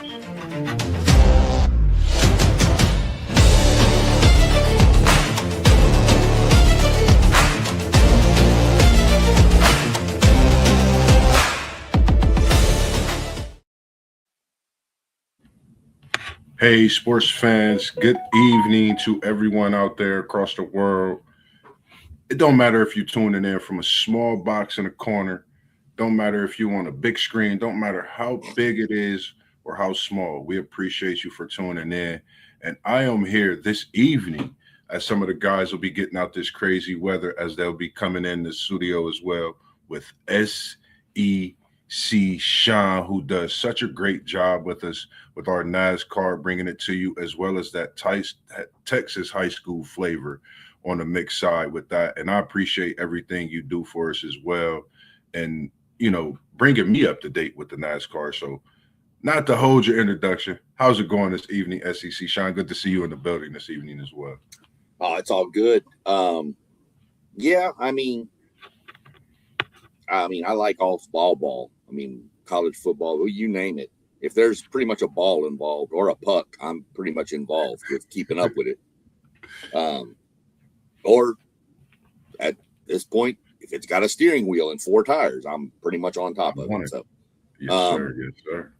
Hey, sports fans, good evening to everyone out there across the world. It don't matter if you're tuning in from a small box in a corner, don't matter if you're on a big screen, don't matter how big it is or how small. We appreciate you for tuning in. And I am here this evening as some of the guys will be getting out this crazy weather as they'll be coming in the studio as well with SEC Sean, who does such a great job with us with our NASCAR, bringing it to you, as well as that Texas high school flavor on the mix side with that. And I appreciate everything you do for us as well. And, bringing me up to date with the NASCAR. So, not to hold your introduction, how's it going this evening, SEC Sean? Good to see you in the building this evening as well. Oh, it's all good. Yeah, I like all ball. College football, you name it. If there's pretty much a ball involved or a puck, I'm pretty much involved with keeping up with it. Or at this point, if it's got a steering wheel and 4 tires, I'm pretty much on top of it. So, yes, sir. Yes, sir.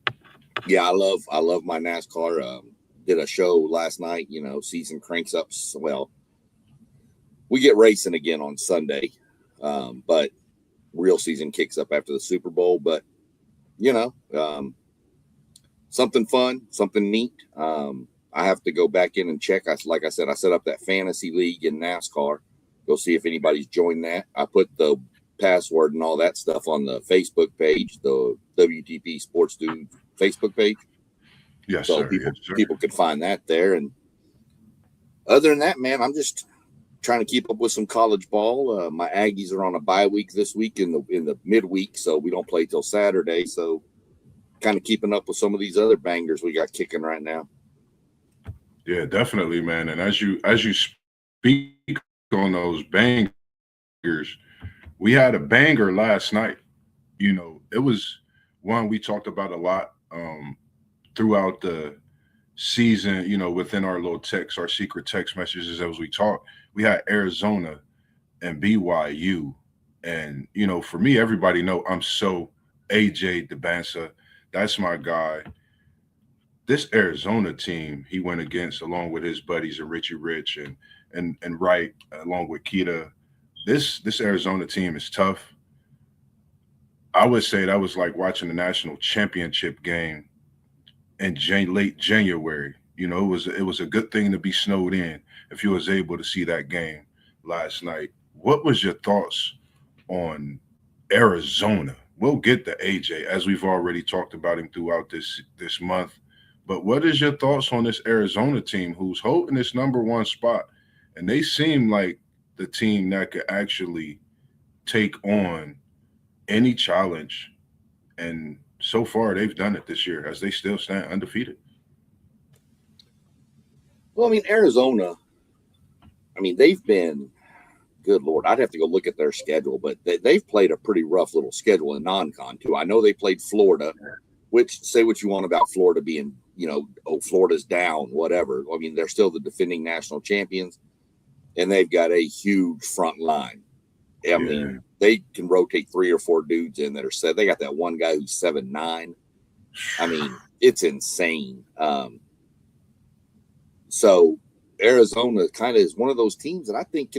Yeah, I love my NASCAR. Did a show last night. Season cranks up. Well, we get racing again on Sunday, but real season kicks up after the Super Bowl. But something fun, something neat. I have to go back in and check. Like I said, I set up that fantasy league in NASCAR. Go see if anybody's joined that. I put the password and all that stuff on the Facebook page, the WTP Sports Dude Facebook page. Yes, so sir. People could find that there. And other than that, man, I'm just trying to keep up with some college ball. My Aggies are on a bye week this week in the midweek, so we don't play till Saturday. So kind of keeping up with some of these other bangers we got kicking right now. Yeah, definitely, man. And as you speak on those bangers, we had a banger last night. It was one we talked about a lot throughout the season, within our little text, our secret text messages as we talk. We had Arizona and BYU. And, for me, everybody know I'm so AJ DeBansa. That's my guy. This Arizona team he went against, along with his buddies and Richie Rich and Wright, along with Keita. This Arizona team is tough. I would say that was like watching the national championship game in late January. It was a good thing to be snowed in if you was able to see that game last night. What was your thoughts on Arizona? We'll get to AJ as we've already talked about him throughout this month. But what is your thoughts on this Arizona team who's holding this number 1 spot? And they seem like the team that could actually take on any challenge. And so far, they've done it this year as they still stand undefeated. Well, Arizona, they've been, good Lord, I'd have to go look at their schedule, but they've played a pretty rough little schedule in non-con, too. I know they played Florida, which, say what you want about Florida being, Florida's down, whatever. They're still the defending national champions, and they've got a huge front line. They can rotate 3 or 4 dudes in that are set. They got that one guy who's 7'9". It's insane. So Arizona kind of is one of those teams that I think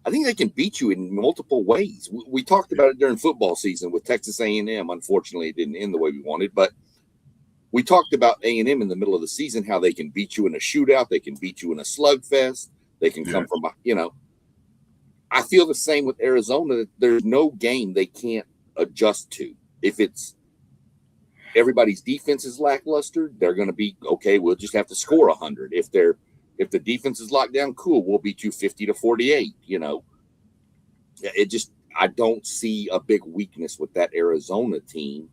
they can beat you in multiple ways. We talked about it during football season with Texas A&M. Unfortunately, it didn't end the way we wanted, but we talked about A&M in the middle of the season, how they can beat you in a shootout. They can beat you in a slugfest. They can come from, I feel the same with Arizona. There's no game they can't adjust to. If it's everybody's defense is lackluster, they're going to be, okay, we'll just have to score 100. If the defense is locked down, cool, we'll beat you 50-48, I don't see a big weakness with that Arizona team.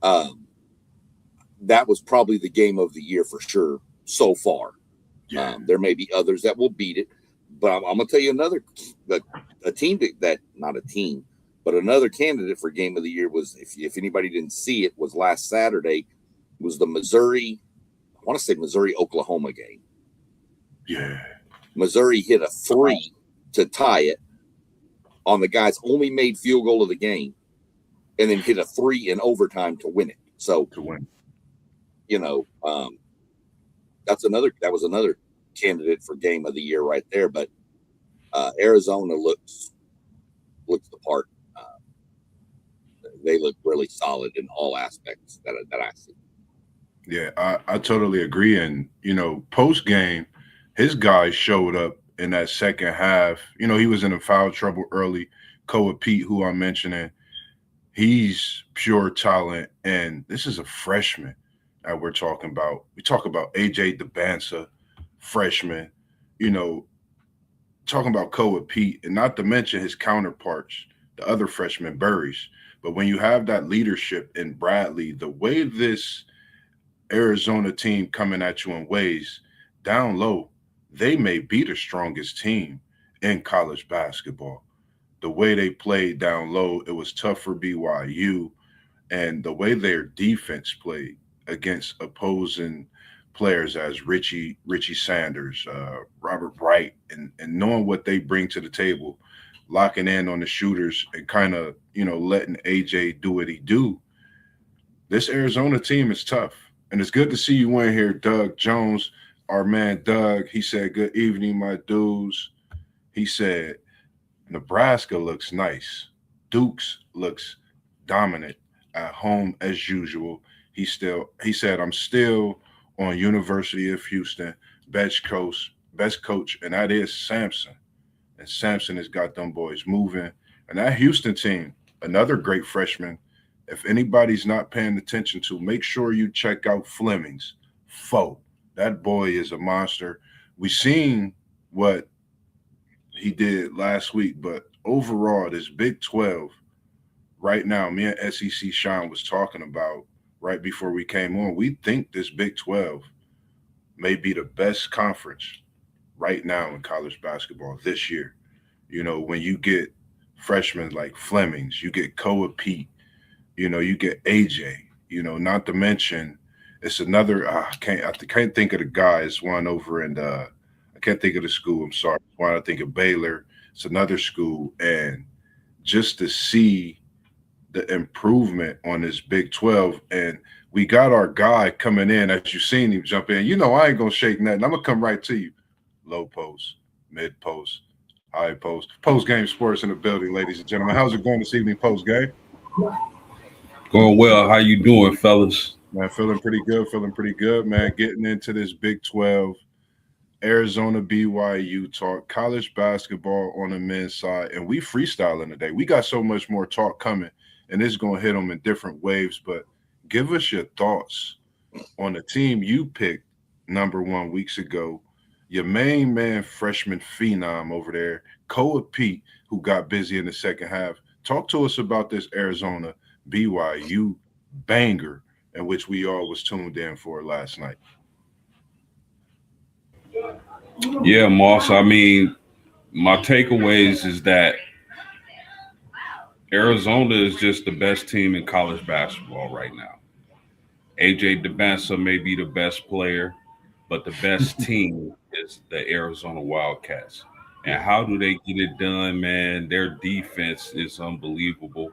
That was probably the game of the year for sure so far. Yeah. There may be others that will beat it, but I'm going to tell you another another candidate for game of the year was, if anybody didn't see it, was last Saturday. was the Missouri, I want to say Missouri-Oklahoma game. Yeah. Missouri hit a 3 to tie it on the guy's only made field goal of the game, and then hit a 3 in overtime to win it. So to win. That was another candidate for game of the year right there. But Arizona looks the part. They look really solid in all aspects that I see. Yeah, I totally agree. And, post game, his guys showed up in that second half. He was in a foul trouble early. Koa Pete, who I'm mentioning, he's pure talent. And this is a freshman that we're talking about. We talk about AJ DeBansa, freshman, talking about Koa Pete, and not to mention his counterparts, the other freshman Burries. But when you have that leadership in Bradley, the way this Arizona team coming at you in ways down low, they may be the strongest team in college basketball. The way they played down low, it was tough for BYU, and the way their defense played against opposing players as Richie Sanders, Robert Bright, and knowing what they bring to the table, locking in on the shooters and kind of letting AJ do what he do. This Arizona team is tough, and it's good to see you in here, Doug Jones, our man Doug. He said, "Good evening, my dudes." He said, "Nebraska looks nice. Dukes looks dominant at home as usual." He said, "I'm still on University of Houston, best coach, and that is Sampson. And Sampson has got them boys moving. And that Houston team, another great freshman. If anybody's not paying attention to, make sure you check out Fleming's foe. That boy is a monster. We seen what he did last week, but overall, this Big 12 right now, me and SEC Sean was talking about right before we came on. We think this Big 12 may be the best conference right now in college basketball this year. When you get freshmen like Flemings, you get Koa Pete, you get AJ, not to mention it's another I can't think of the guy. It's one over in I can't think of the school. I'm sorry. One I think of Baylor. It's another school, and just to see the improvement on this Big 12, and we got our guy coming in as you seen him jump in. I ain't gonna shake nothing. I'm gonna come right to you. Low post, mid post, high post game sports in the building, ladies and gentlemen. How's it going this evening, post game? Going well. How you doing, fellas? Man, feeling pretty good, man. Getting into this Big 12, Arizona BYU talk, college basketball on the men's side, and we freestyling today. We got so much more talk coming, and it's gonna hit them in different waves. But give us your thoughts on the team you picked number 1 weeks ago. Your main man, freshman phenom over there, Koa Pete, who got busy in the second half. Talk to us about this Arizona BYU banger in which we all was tuned in for last night. Yeah, Moss. I mean, my takeaways is that Arizona is just the best team in college basketball right now. AJ DeBansa may be the best player, but the best team is the Arizona Wildcats. And how do they get it done, man? Their defense is unbelievable.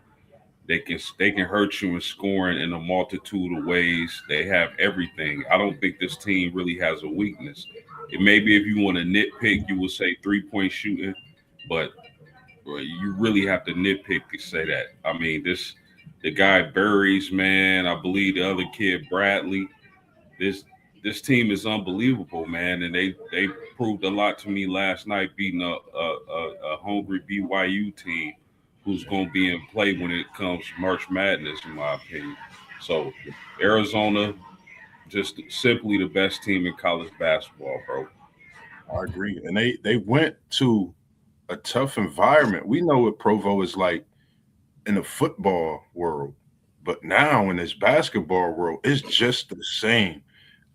They can hurt you in scoring in a multitude of ways. They have everything. I don't think this team really has a weakness. It maybe if you want to nitpick, you would say 3-point shooting, but you really have to nitpick to say that. I mean, the guy Burries, man. I believe the other kid Bradley. This this team is unbelievable, man, and they proved a lot to me last night, beating a hungry BYU team who's going to be in play when it comes to March Madness, in my opinion. So Arizona, just simply the best team in college basketball, bro. I agree. And they went to a tough environment. We know what Provo is like in the football world, but now in this basketball world, it's just the same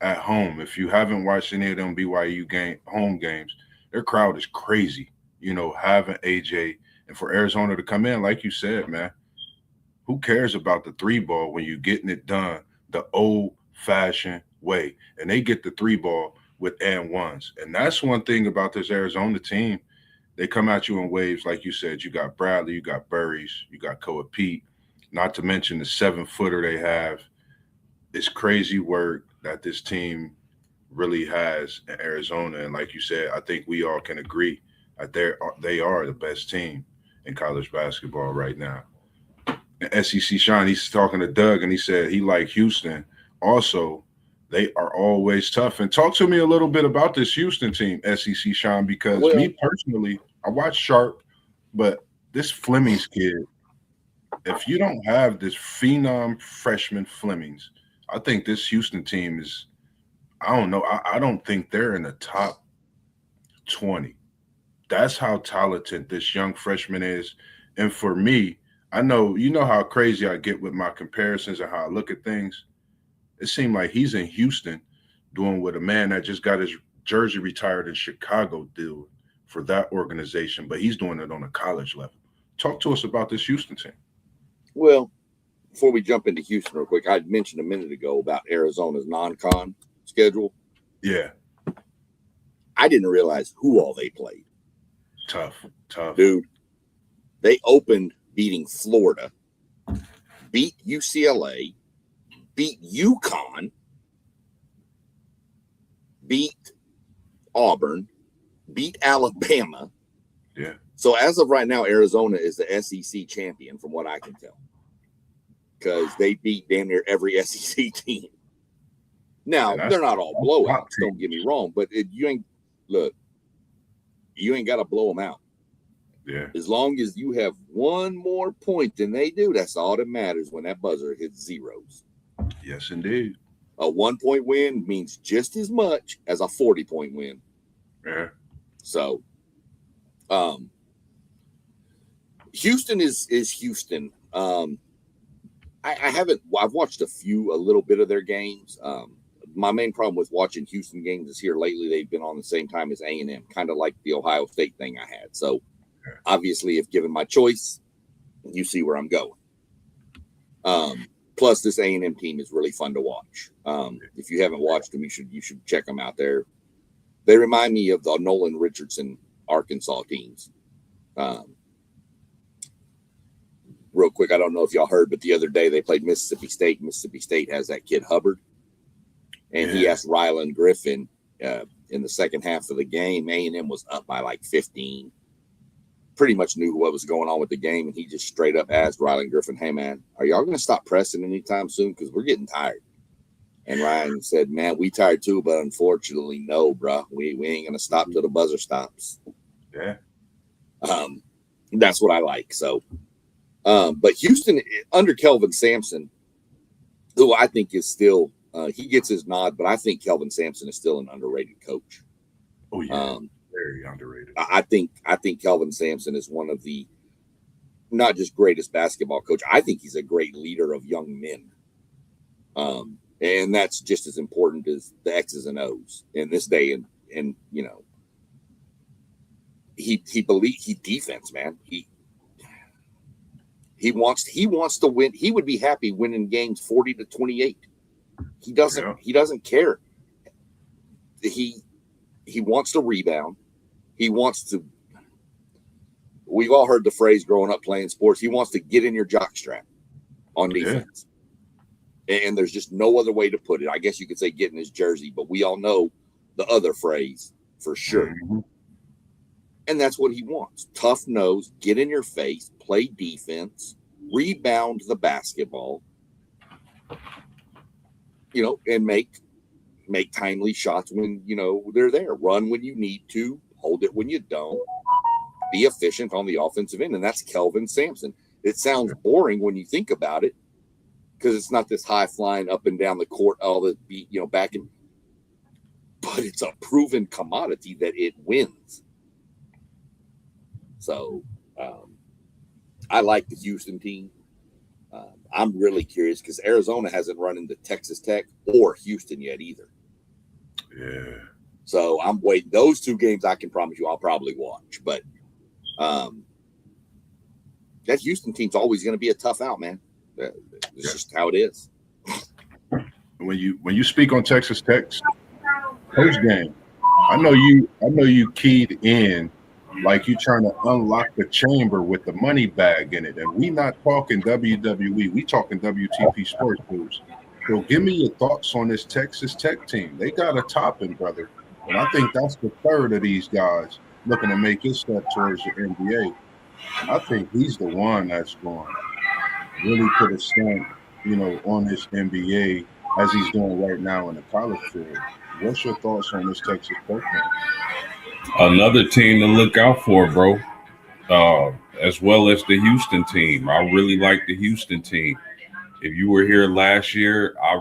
at home. If you haven't watched any of them BYU home games, their crowd is crazy. Having AJ and for Arizona to come in, like you said, man, who cares about the three ball when you're getting it done the old fashion way, and they get the three ball with and ones. And that's one thing about this Arizona team. They come at you in waves, like you said. You got Bradley, you got Burries, you got Koa Pete, not to mention the 7-footer they have. It's crazy work that this team really has in Arizona. And like you said, I think we all can agree that they are the best team in college basketball right now. And SEC Sean, he's talking to Doug, and he said he liked Houston. Also, they are always tough. And talk to me a little bit about this Houston team, SEC Sean, because me personally, I watch Sharp, but this Flemings kid, if you don't have this phenom freshman Flemings, I think this Houston team is, I don't know, I don't think they're in the top 20. That's how talented this young freshman is. And for me, I know, you know how crazy I get with my comparisons and how I look at things. It seemed like he's in Houston doing what a man that just got his jersey retired in Chicago did for that organization, but he's doing it on a college level. Talk to us about this Houston team. Well, before we jump into Houston real quick, I mentioned a minute ago about Arizona's non-con schedule. Yeah. I didn't realize who all they played. Tough. Dude, they opened beating Florida, beat UCLA, beat UConn, beat Auburn, beat Alabama. Yeah. So as of right now, Arizona is the SEC champion from what I can tell, because they beat damn near every SEC team. Now, they're not all blowouts, don't get me wrong, but you ain't got to blow them out. Yeah. As long as you have one more point than they do, that's all that matters when that buzzer hits zeros. Yes, indeed. A 1-point win means just as much as a 40-point win. Yeah. So, Houston is Houston. I've watched a little bit of their games. My main problem with watching Houston games is here lately, they've been on the same time as A&M, kind of like the Ohio State thing I had. So, obviously, if given my choice, you see where I'm going. Plus, this A&M team is really fun to watch. If you haven't watched them, you should check them out there. They remind me of the Nolan Richardson Arkansas teams. Real quick, I don't know if y'all heard, but the other day they played Mississippi State. Mississippi State has that kid Hubbard. And he asked Rylan Griffin in the second half of the game. A&M was up by like 15. Pretty much knew what was going on with the game. And he just straight up asked Rylan Griffin, hey, man, are y'all going to stop pressing anytime soon? Because we're getting tired. And Ryan said, man, we tired too, but unfortunately, no, bro. We ain't going to stop till the buzzer stops. Yeah. That's what I like. So, but Houston, under Kelvin Sampson, who I think is still, he gets his nod, but I think Kelvin Sampson is still an underrated coach. Oh, yeah. Very underrated. I think Kelvin Sampson is one of the not just greatest basketball coach. I think he's a great leader of young men. And that's just as important as the X's and O's in this day. And you know, he defense, man. He wants to win. He would be happy winning games 40-28. He doesn't care. He wants to rebound. He wants to. We've all heard the phrase growing up playing sports. He wants to get in your jockstrap on defense. Yeah. And there's just no other way to put it. I guess you could say get in his jersey, but we all know the other phrase for sure. Mm-hmm. And that's what he wants. Tough nose, get in your face, play defense, rebound the basketball, you know, and make timely shots when, you know, they're there. Run when you need to, hold it when you don't. Be efficient on the offensive end. And that's Kelvin Sampson. It sounds boring when you think about it because it's not this high flying up and down the court, all the, you know, back in. But it's a proven commodity that it wins. So I like the Houston team. I'm really curious because Arizona hasn't run into Texas Tech or Houston yet either. Yeah. So I'm waiting. Those two games I can promise you I'll probably watch. But that Houston team's always going to be a tough out, man. It's just how it is. when you speak on Texas Tech post game, I know you keyed in like you trying to unlock the chamber with the money bag in it, and we not talking WWE, we talking WTP Sports News. So give me your thoughts on this Texas Tech team. They got a topping, brother, and I think that's the third of these guys looking to make his step towards the NBA. And I think he's the one that's going to really put a stamp, on this NBA as he's doing right now in the college field. What's your thoughts on this Texas Tech man? Another team to look out for, bro. As well as the Houston team. I really like the Houston team. If you were here last year, I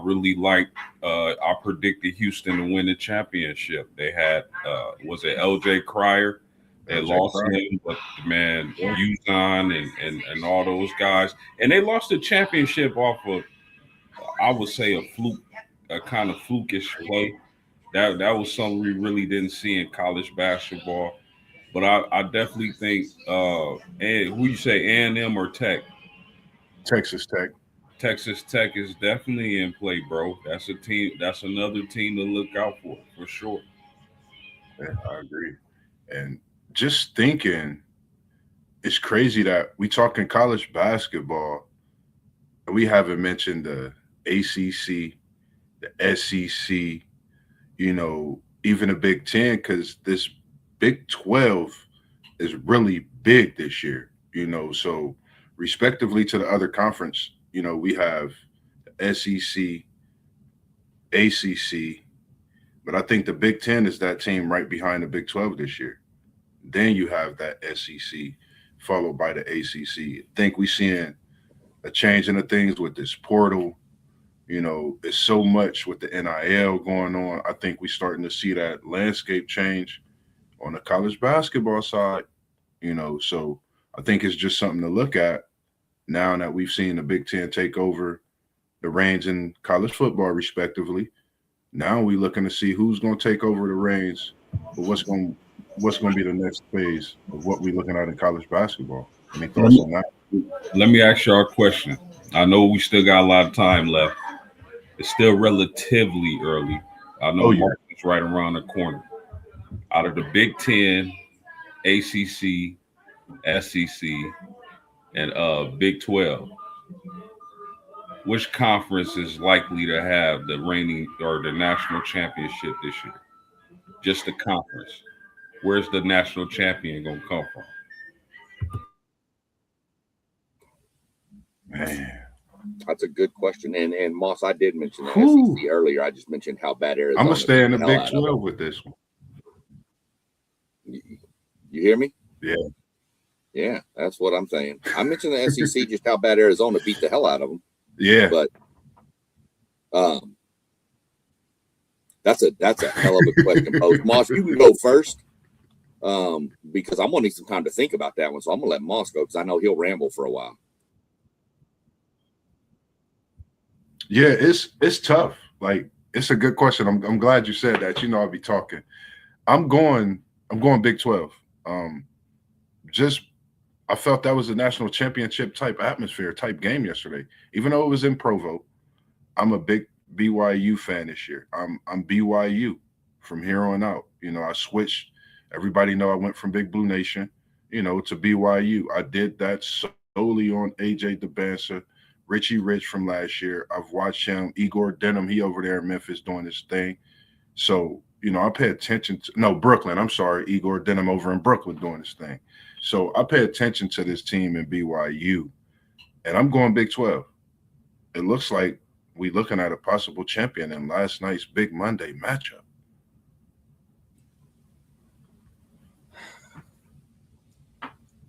predicted Houston to win the championship. They had, was it LJ Cryer? They LJ lost Cryer. him, but man, Uzon and all those guys. And they lost the championship off of, I would say, a kind of flukish play. That was something we really didn't see in college basketball. But I definitely think, and who you say, A&M or Tech? Texas Tech. Texas Tech is definitely in play, bro. That's a team. That's another team to look out for sure. Yeah, I agree. And just thinking, it's crazy that we talking college basketball and we haven't mentioned the ACC, the SEC, even the Big Ten, because this Big 12 is really big this year. So respectively to the other conference, we have the SEC, ACC, but I think the Big Ten is that team right behind the Big 12 this year. Then you have that SEC followed by the ACC. I think we're seeing a change in the things with this portal. It's so much with the NIL going on. I think we're starting to see that landscape change on the college basketball side. So I think it's just something to look at now that we've seen the Big Ten take over the reins in college football, respectively. Now we're looking to see who's going to take over the reins, but what's going to be the next phase of what we're looking at in college basketball. Any Let thoughts me, on that? let me ask y'all a question. I know we still got a lot of time left. It's still relatively early. I know Oh yeah, March is right around the corner. Out of the Big Ten, ACC, SEC, and Big 12, which conference is likely to have the reigning or the national championship this year? Just the conference. Where's the national champion going to come from? man. That's a good question. And Moss, I did mention the Whew. SEC earlier. I just mentioned how bad Arizona. I'm gonna stay in the beat hell Big out of 12 them. with this one. You hear me? Yeah. Yeah, that's what I'm saying. I mentioned the SEC, just how bad Arizona beat the hell out of them. Yeah. But that's a hell of a question, Post. Moss, you can go first because I'm gonna need some time to think about that one. So I'm gonna let Moss go because I know he'll ramble for a while. Yeah, it's tough. Like it's a good question. I'm glad you said that. I'll be talking. I'm going Big 12. Just I felt that was a national championship type atmosphere, type game yesterday. Even though it was in Provo, I'm a big BYU fan this year. I'm BYU from here on out. I switched. Everybody know I went from Big Blue Nation, to BYU. I did that solely on AJ DeBansa, Richie Rich from last year. I've watched him, Igor Denham, he over there in Memphis doing his thing. So, I pay attention to Brooklyn. I'm sorry, Igor Denham over in Brooklyn doing his thing. So I pay attention to this team in BYU, and I'm going Big 12. It looks like we're looking at a possible champion in last night's Big Monday matchup.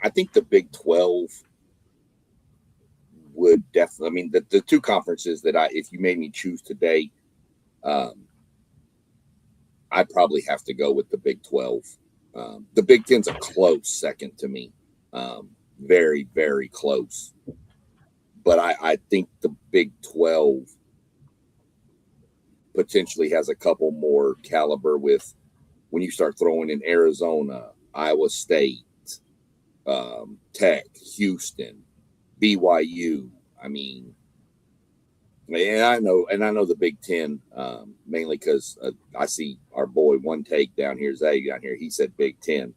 I think the Big 12 would definitely. I mean, the two conferences that if you made me choose today, I'd probably have to go with the Big 12. The Big 10's a close second to me, very, very close. But I think the Big 12 potentially has a couple more caliber with when you start throwing in Arizona, Iowa State, Tech, Houston, BYU. I mean, Yeah, I know, and I know the Big Ten mainly because I see our boy One Take down here, Zay down here. He said Big Ten,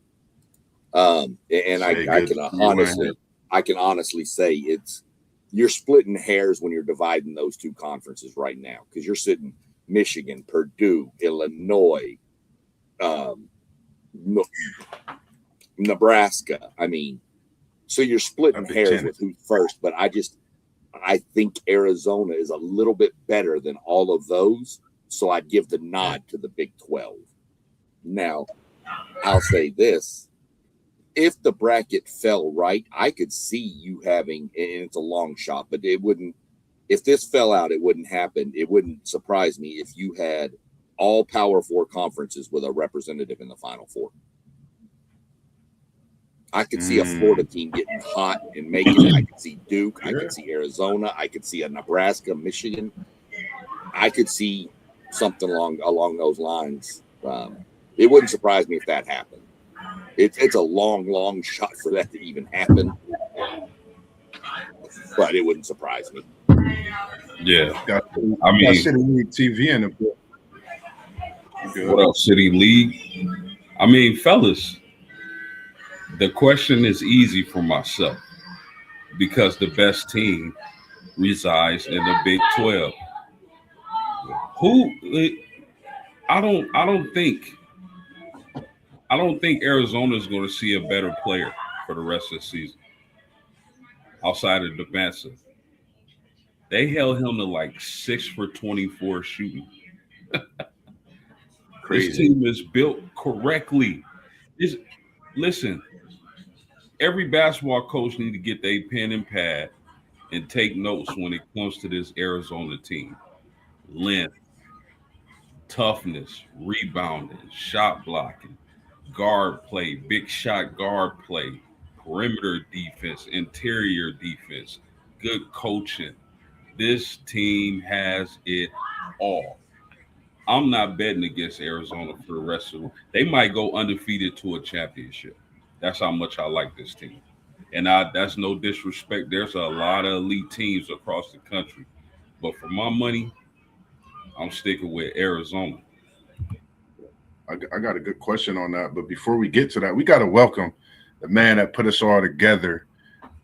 and Say I good can to see you, man. honestly say you're splitting hairs when you're dividing those two conferences right now because you're sitting Michigan, Purdue, Illinois, um, Nebraska. I mean, so you're splitting That Big hairs Ten. with who's first, but I think Arizona is a little bit better than all of those. So I'd give the nod to the Big 12. Now, I'll say this. If the bracket fell right, I could see you having, and it's a long shot, but it wouldn't, if this fell out, it wouldn't happen. It wouldn't surprise me if you had all Power Four conferences with a representative in the Final Four. I could see a Florida team getting hot and making it. I could see Duke. I could see Arizona. I could see a Nebraska, Michigan. I could see something along those lines. It wouldn't surprise me if that happened. It's a long shot for that to even happen, but it wouldn't surprise me. Yeah, Got City League TV in the book. What else, City League? I mean, fellas, the question is easy for myself because the best team resides in the Big 12. I don't think Arizona is going to see a better player for the rest of the season outside of Devansa. They held him to like 6 for 24 shooting. Crazy. This team is built correctly. Listen, every basketball coach need to get their pen and pad and take notes when it comes to this Arizona team. Length, toughness, rebounding, shot blocking, guard play, big shot guard play, perimeter defense, interior defense, good coaching. This team has it all. I'm not betting against Arizona for the rest of them. They might go undefeated to a championship. That's how much I like this team. And that's no disrespect. There's a lot of elite teams across the country. But for my money, I'm sticking with Arizona. I got a good question on that. But before we get to that, we got to welcome the man that put us all together.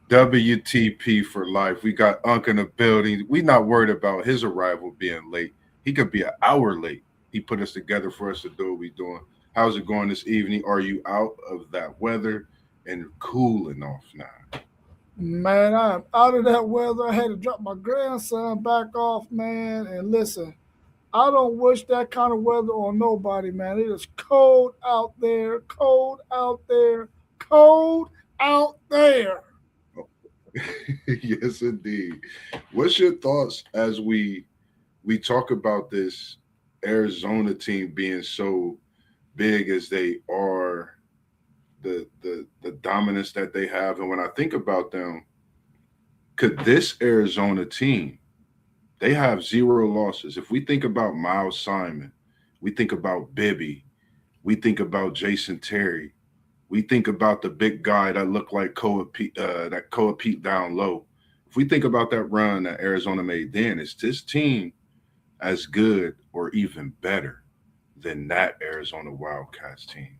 WTP for life. We got Unc in the building. We not worried about his arrival being late. He could be an hour late. He put us together for us to do what we're doing. How's it going this evening? Are you out of that weather and cooling off now? Man, I'm out of that weather. I had to drop my grandson back off, man. And listen, I don't wish that kind of weather on nobody, man. It is cold out there, cold out there, cold out there. Yes, indeed. What's your thoughts as we talk about this Arizona team being so big as they are, the dominance that they have, and when I think about them, could this Arizona team, they have 0 losses. If we think about Miles Simon, we think about Bibby, we think about Jason Terry, we think about the big guy that looked like Koa Pete down low. If we think about that run that Arizona made then, is this team as good or even better than that Arizona Wildcats team?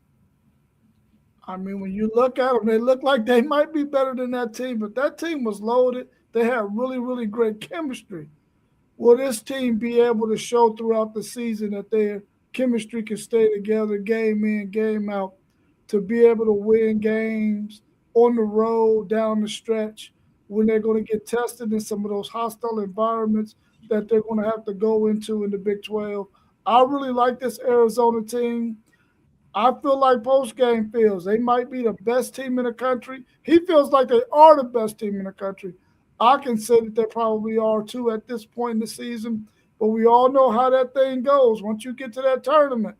I mean, when you look at them, they look like they might be better than that team, but that team was loaded. They had really, really great chemistry. Will this team be able to show throughout the season that their chemistry can stay together game in, game out, to be able to win games on the road, down the stretch, when they're going to get tested in some of those hostile environments that they're going to have to go into in the Big 12? I really like this Arizona team. I feel like post game feels they might be the best team in the country. He feels like they are the best team in the country. I can say that they probably are too at this point in the season, but we all know how that thing goes. Once you get to that tournament,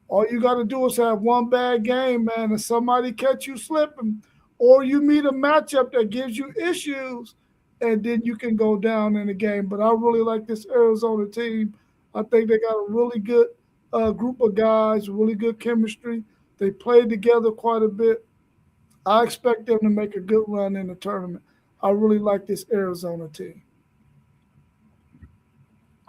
all you got to do is have one bad game, man, and somebody catch you slipping, or you meet a matchup that gives you issues, and then you can go down in the game. But I really like this Arizona team. I think they got a really good group of guys, really good chemistry. They played together quite a bit. I expect them to make a good run in the tournament. I really like this Arizona team.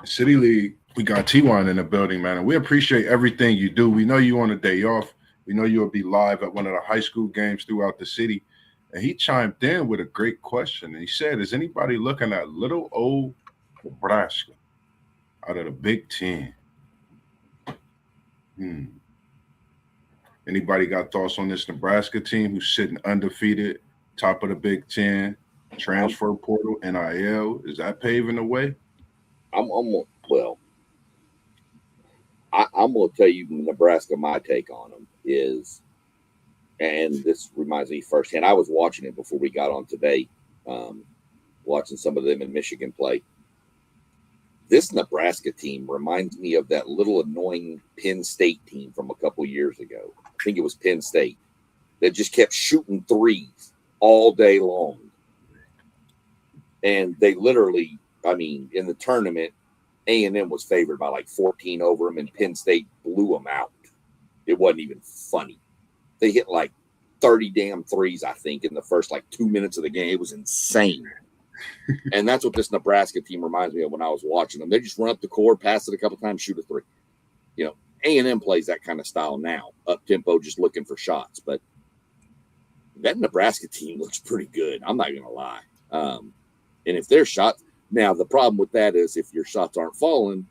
City League, we got T1 in the building, man, and we appreciate everything you do. We know you on a day off. We know you'll be live at one of the high school games throughout the city. And he chimed in with a great question. And he said, is anybody looking at little old Nebraska out of the Big Ten? Anybody got thoughts on this Nebraska team who's sitting undefeated, top of the Big Ten, transfer portal, NIL? Is that paving the way? I'm going to tell you, Nebraska, my take on them is, and this reminds me firsthand, I was watching it before we got on today, watching some of them in Michigan play. This Nebraska team reminds me of that little annoying Penn State team from a couple years ago. I think it was Penn State that just kept shooting threes all day long. And they literally, in the tournament, A&M was favored by like 14 over them, and Penn State blew them out. It wasn't even funny. They hit like 30 damn threes, I think, in the first 2 minutes of the game. It was insane. And that's what this Nebraska team reminds me of when I was watching them. They just run up the court, pass it a couple times, shoot a three. A&M plays that kind of style now, up tempo, just looking for shots. But that Nebraska team looks pretty good. I'm not going to lie. And if their shots, now the problem with that is if your shots aren't falling,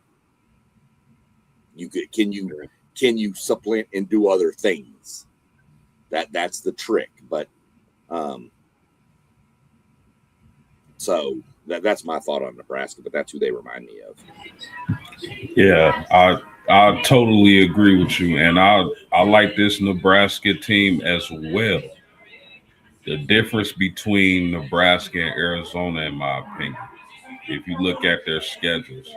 can you supplant and do other things? That's the trick. But so that's my thought on Nebraska, but that's who they remind me of. Yeah, I totally agree with you, and I like this Nebraska team as well. The difference between Nebraska and Arizona, in my opinion, if you look at their schedules,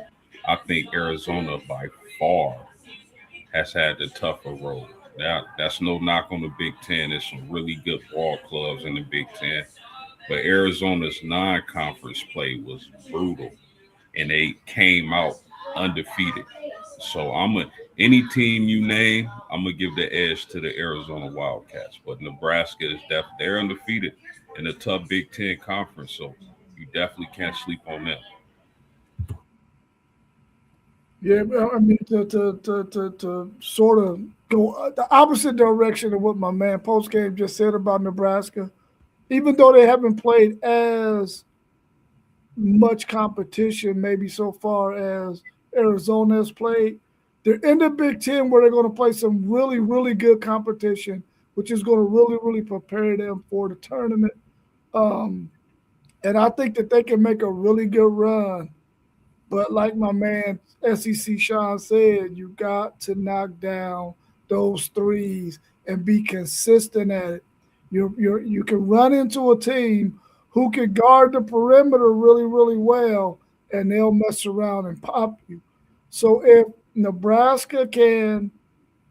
I think Arizona by far has had the tougher road. Now, that's no knock on the Big Ten. There's some really good ball clubs in the Big Ten. But Arizona's non-conference play was brutal, and they came out undefeated. So any team you name, I'm gonna give the edge to the Arizona Wildcats. But Nebraska is they're undefeated in the tough Big Ten conference, so you definitely can't sleep on them. Yeah, to sort of go the opposite direction of what my man postgame just said about Nebraska. Even though they haven't played as much competition, maybe so far as Arizona has played, they're in the Big Ten where they're going to play some really, really good competition, which is going to really, really prepare them for the tournament. And I think that they can make a really good run. But like my man SEC Sean said, you got to knock down those threes and be consistent at it. You can run into a team who can guard the perimeter really, really well, and they'll mess around and pop you. So if Nebraska can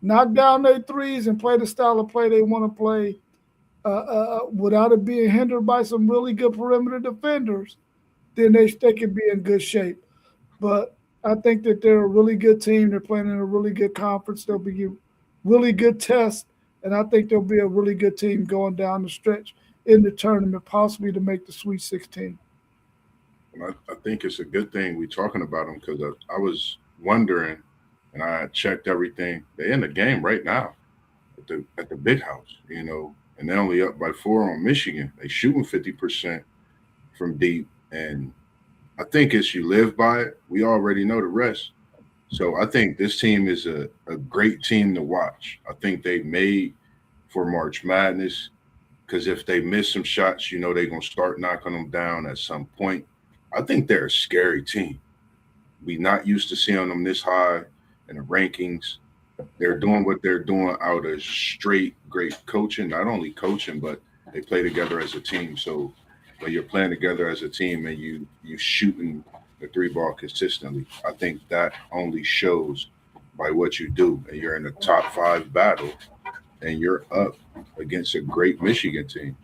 knock down their threes and play the style of play they want to play without it being hindered by some really good perimeter defenders, then they can be in good shape. But I think that they're a really good team. They're playing in a really good conference. They'll be a really good test. And I think there'll be a really good team going down the stretch in the tournament, possibly to make the Sweet 16. I think it's a good thing we're talking about them because I was wondering, and I checked everything. They're in the game right now at the big house, and they're only up by 4 on Michigan. They shooting 50% from deep, and I think as you live by it, we already know the rest. So I think this team is a great team to watch. I think they made for March Madness because if they miss some shots, they're going to start knocking them down at some point. I think they're a scary team. We're not used to seeing them this high in the rankings. They're doing what they're doing out of straight great coaching, not only coaching, but they play together as a team. So when you're playing together as a team and you shooting the 3-ball consistently, I think that only shows by what you do. And you're in the top 5 battle and you're up against a great Michigan team.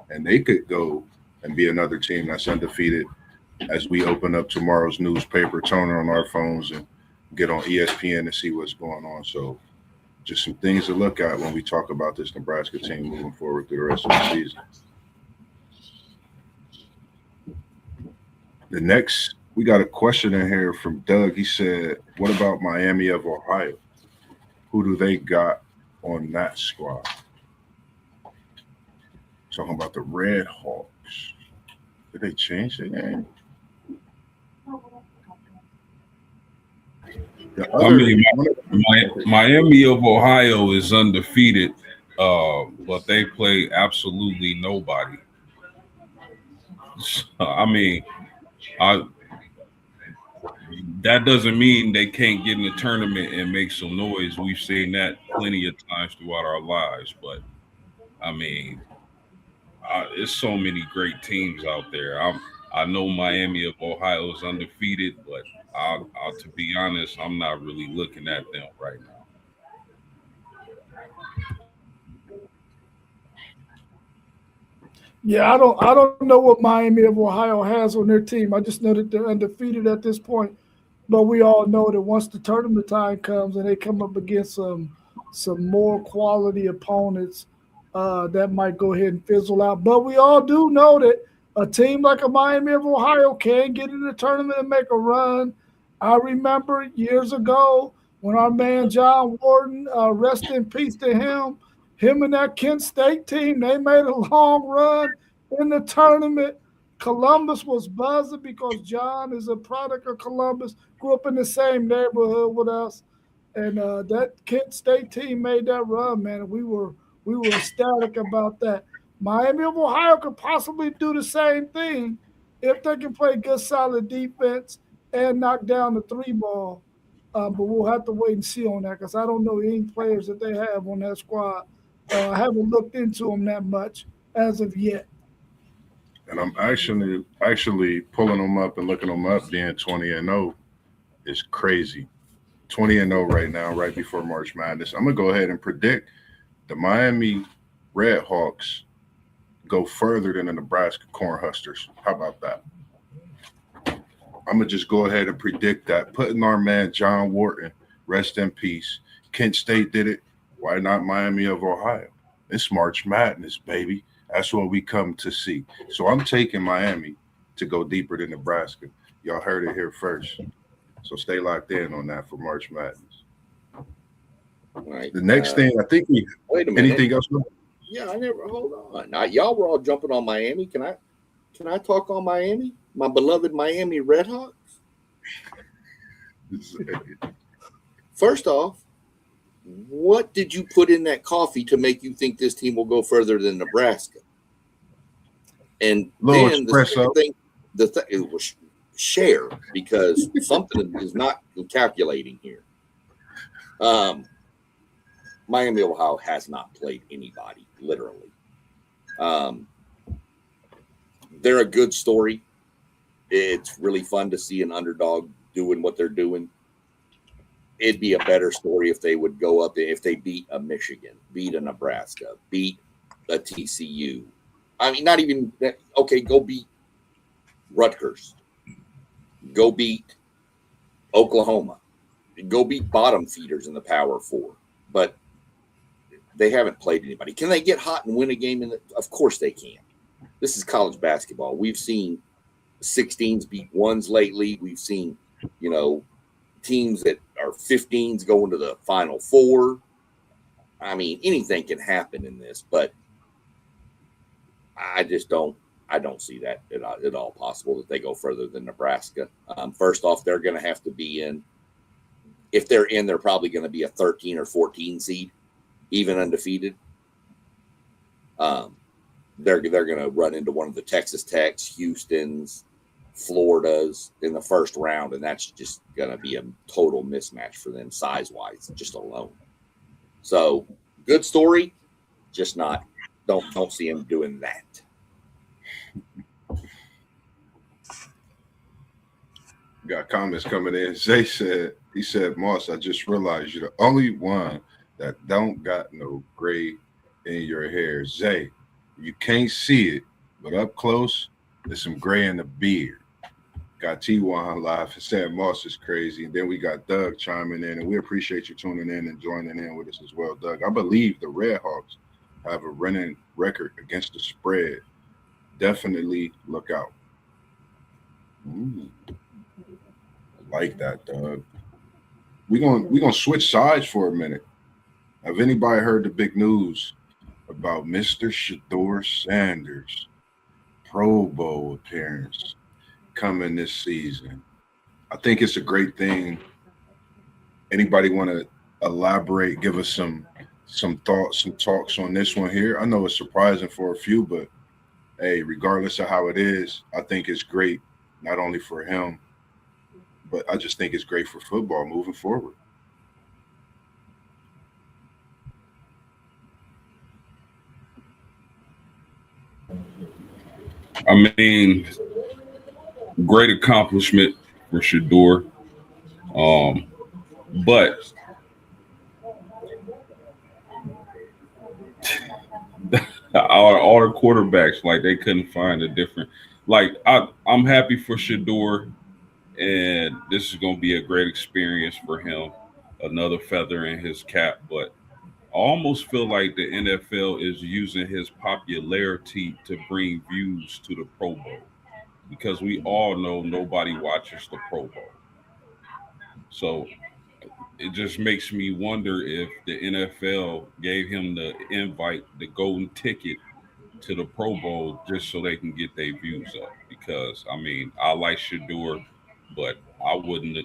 And they could go and be another team that's undefeated as we open up tomorrow's newspaper, turn on our phones and get on ESPN to see what's going on. So just some things to look at when we talk about this Nebraska team moving forward through the rest of the season. The next We got a question in here from Doug. He said, "What about Miami of Ohio? Who do they got on that squad?" Talking about the Red Hawks. Did they change their name? The I other mean, Miami of Ohio is undefeated, but they play absolutely nobody. So, I mean, I that doesn't mean they can't get in the tournament and make some noise. We've seen that plenty of times throughout our lives. But I mean, there's so many great teams out there. I know Miami of Ohio is undefeated, but to be honest, I'm not really looking at them right now. Yeah, I don't know what Miami of Ohio has on their team. I just know that they're undefeated at this point. But we all know that once the tournament time comes and they come up against some more quality opponents, that might go ahead and fizzle out. But we all do know that a team like a Miami of Ohio can get in the tournament and make a run. I remember years ago when our man John Warden, rest in peace to him and that Kent State team, they made a long run in the tournament. Columbus was buzzing because John is a product of Columbus, grew up in the same neighborhood with us, and that Kent State team made that run, man. We were ecstatic about that. Miami of Ohio could possibly do the same thing if they can play good, solid defense and knock down the three ball. But we'll have to wait and see on that because I don't know any players that they have on that squad. I haven't looked into them that much as of yet. and I'm actually pulling them up and looking them up. Being 20-0 is crazy. 20-0 right now, right before March Madness. I'm gonna go ahead and predict the Miami Red Hawks go further than the Nebraska Cornhuskers. How about that? I'm gonna just go ahead and predict that. Putting our man John Wharton, rest in peace. Kent State did it. Why not Miami of Ohio? It's March Madness, baby. That's what we come to see. So I'm taking Miami to go deeper than Nebraska. Y'all heard it here first. So stay locked in on that for March Madness. All right. The next thing, I think we Wait a minute. anything else? Yeah, I never. Hold on. Now, y'all were all jumping on Miami. Can I talk on Miami? My beloved Miami Redhawks. First off, what did you put in that coffee to make you think this team will go further than Nebraska? And then the second thing, it was share because something is not calculating here. Miami, Ohio has not played anybody, literally. They're a good story. It's really fun to see an underdog doing what they're doing. It'd be a better story if they would go up, if they beat a Michigan, beat a Nebraska, beat a TCU. I mean, not even that. Okay, go beat Rutgers. Go beat Oklahoma. Go beat bottom feeders in the Power Four. But they haven't played anybody. Can they get hot and win a game? Of course they can. This is college basketball. We've seen 16s beat ones lately. We've seen, teams that are 15s go into the Final Four. I mean, anything can happen in this, but I don't see that at all possible that they go further than Nebraska. First off, they're going to have to be in. If they're in, they're probably going to be a 13 or 14 seed, even undefeated. They're going to run into one of the Texas Techs, Houston's, Florida's in the first round, and that's just going to be a total mismatch for them size-wise, just alone. So, good story, just not. Don't see him doing that. Got comments coming in. Zay said, Moss, I just realized you're the only one that don't got no gray in your hair. Zay, you can't see it, but up close, there's some gray in the beard. Got T1 live saying Moss is crazy. And then we got Doug chiming in, and we appreciate you tuning in and joining in with us as well, Doug. I believe the Redhawks have a running record against the spread. Definitely look out. like that, dog. We gonna switch sides for a minute. Have anybody heard the big news about Mr. Sheduer Sanders' Pro Bowl appearance coming this season? I think it's a great thing. Anybody want to elaborate? Give us some thoughts, some talks on this one here. I know it's surprising for a few, but hey, regardless of how it is, I think it's great, not only for him, but I just think it's great for football moving forward. I mean, great accomplishment for Sheduer. But all the quarterbacks, like they couldn't find a different. Like I'm happy for Sheduer, and this is going to be a great experience for him. Another feather in his cap, but I almost feel like the NFL is using his popularity to bring views to the Pro Bowl because we all know nobody watches the Pro Bowl. So it just makes me wonder if the NFL gave him the invite, the golden ticket to the Pro Bowl just so they can get their views up. Because I mean, I like Shador, but I wouldn't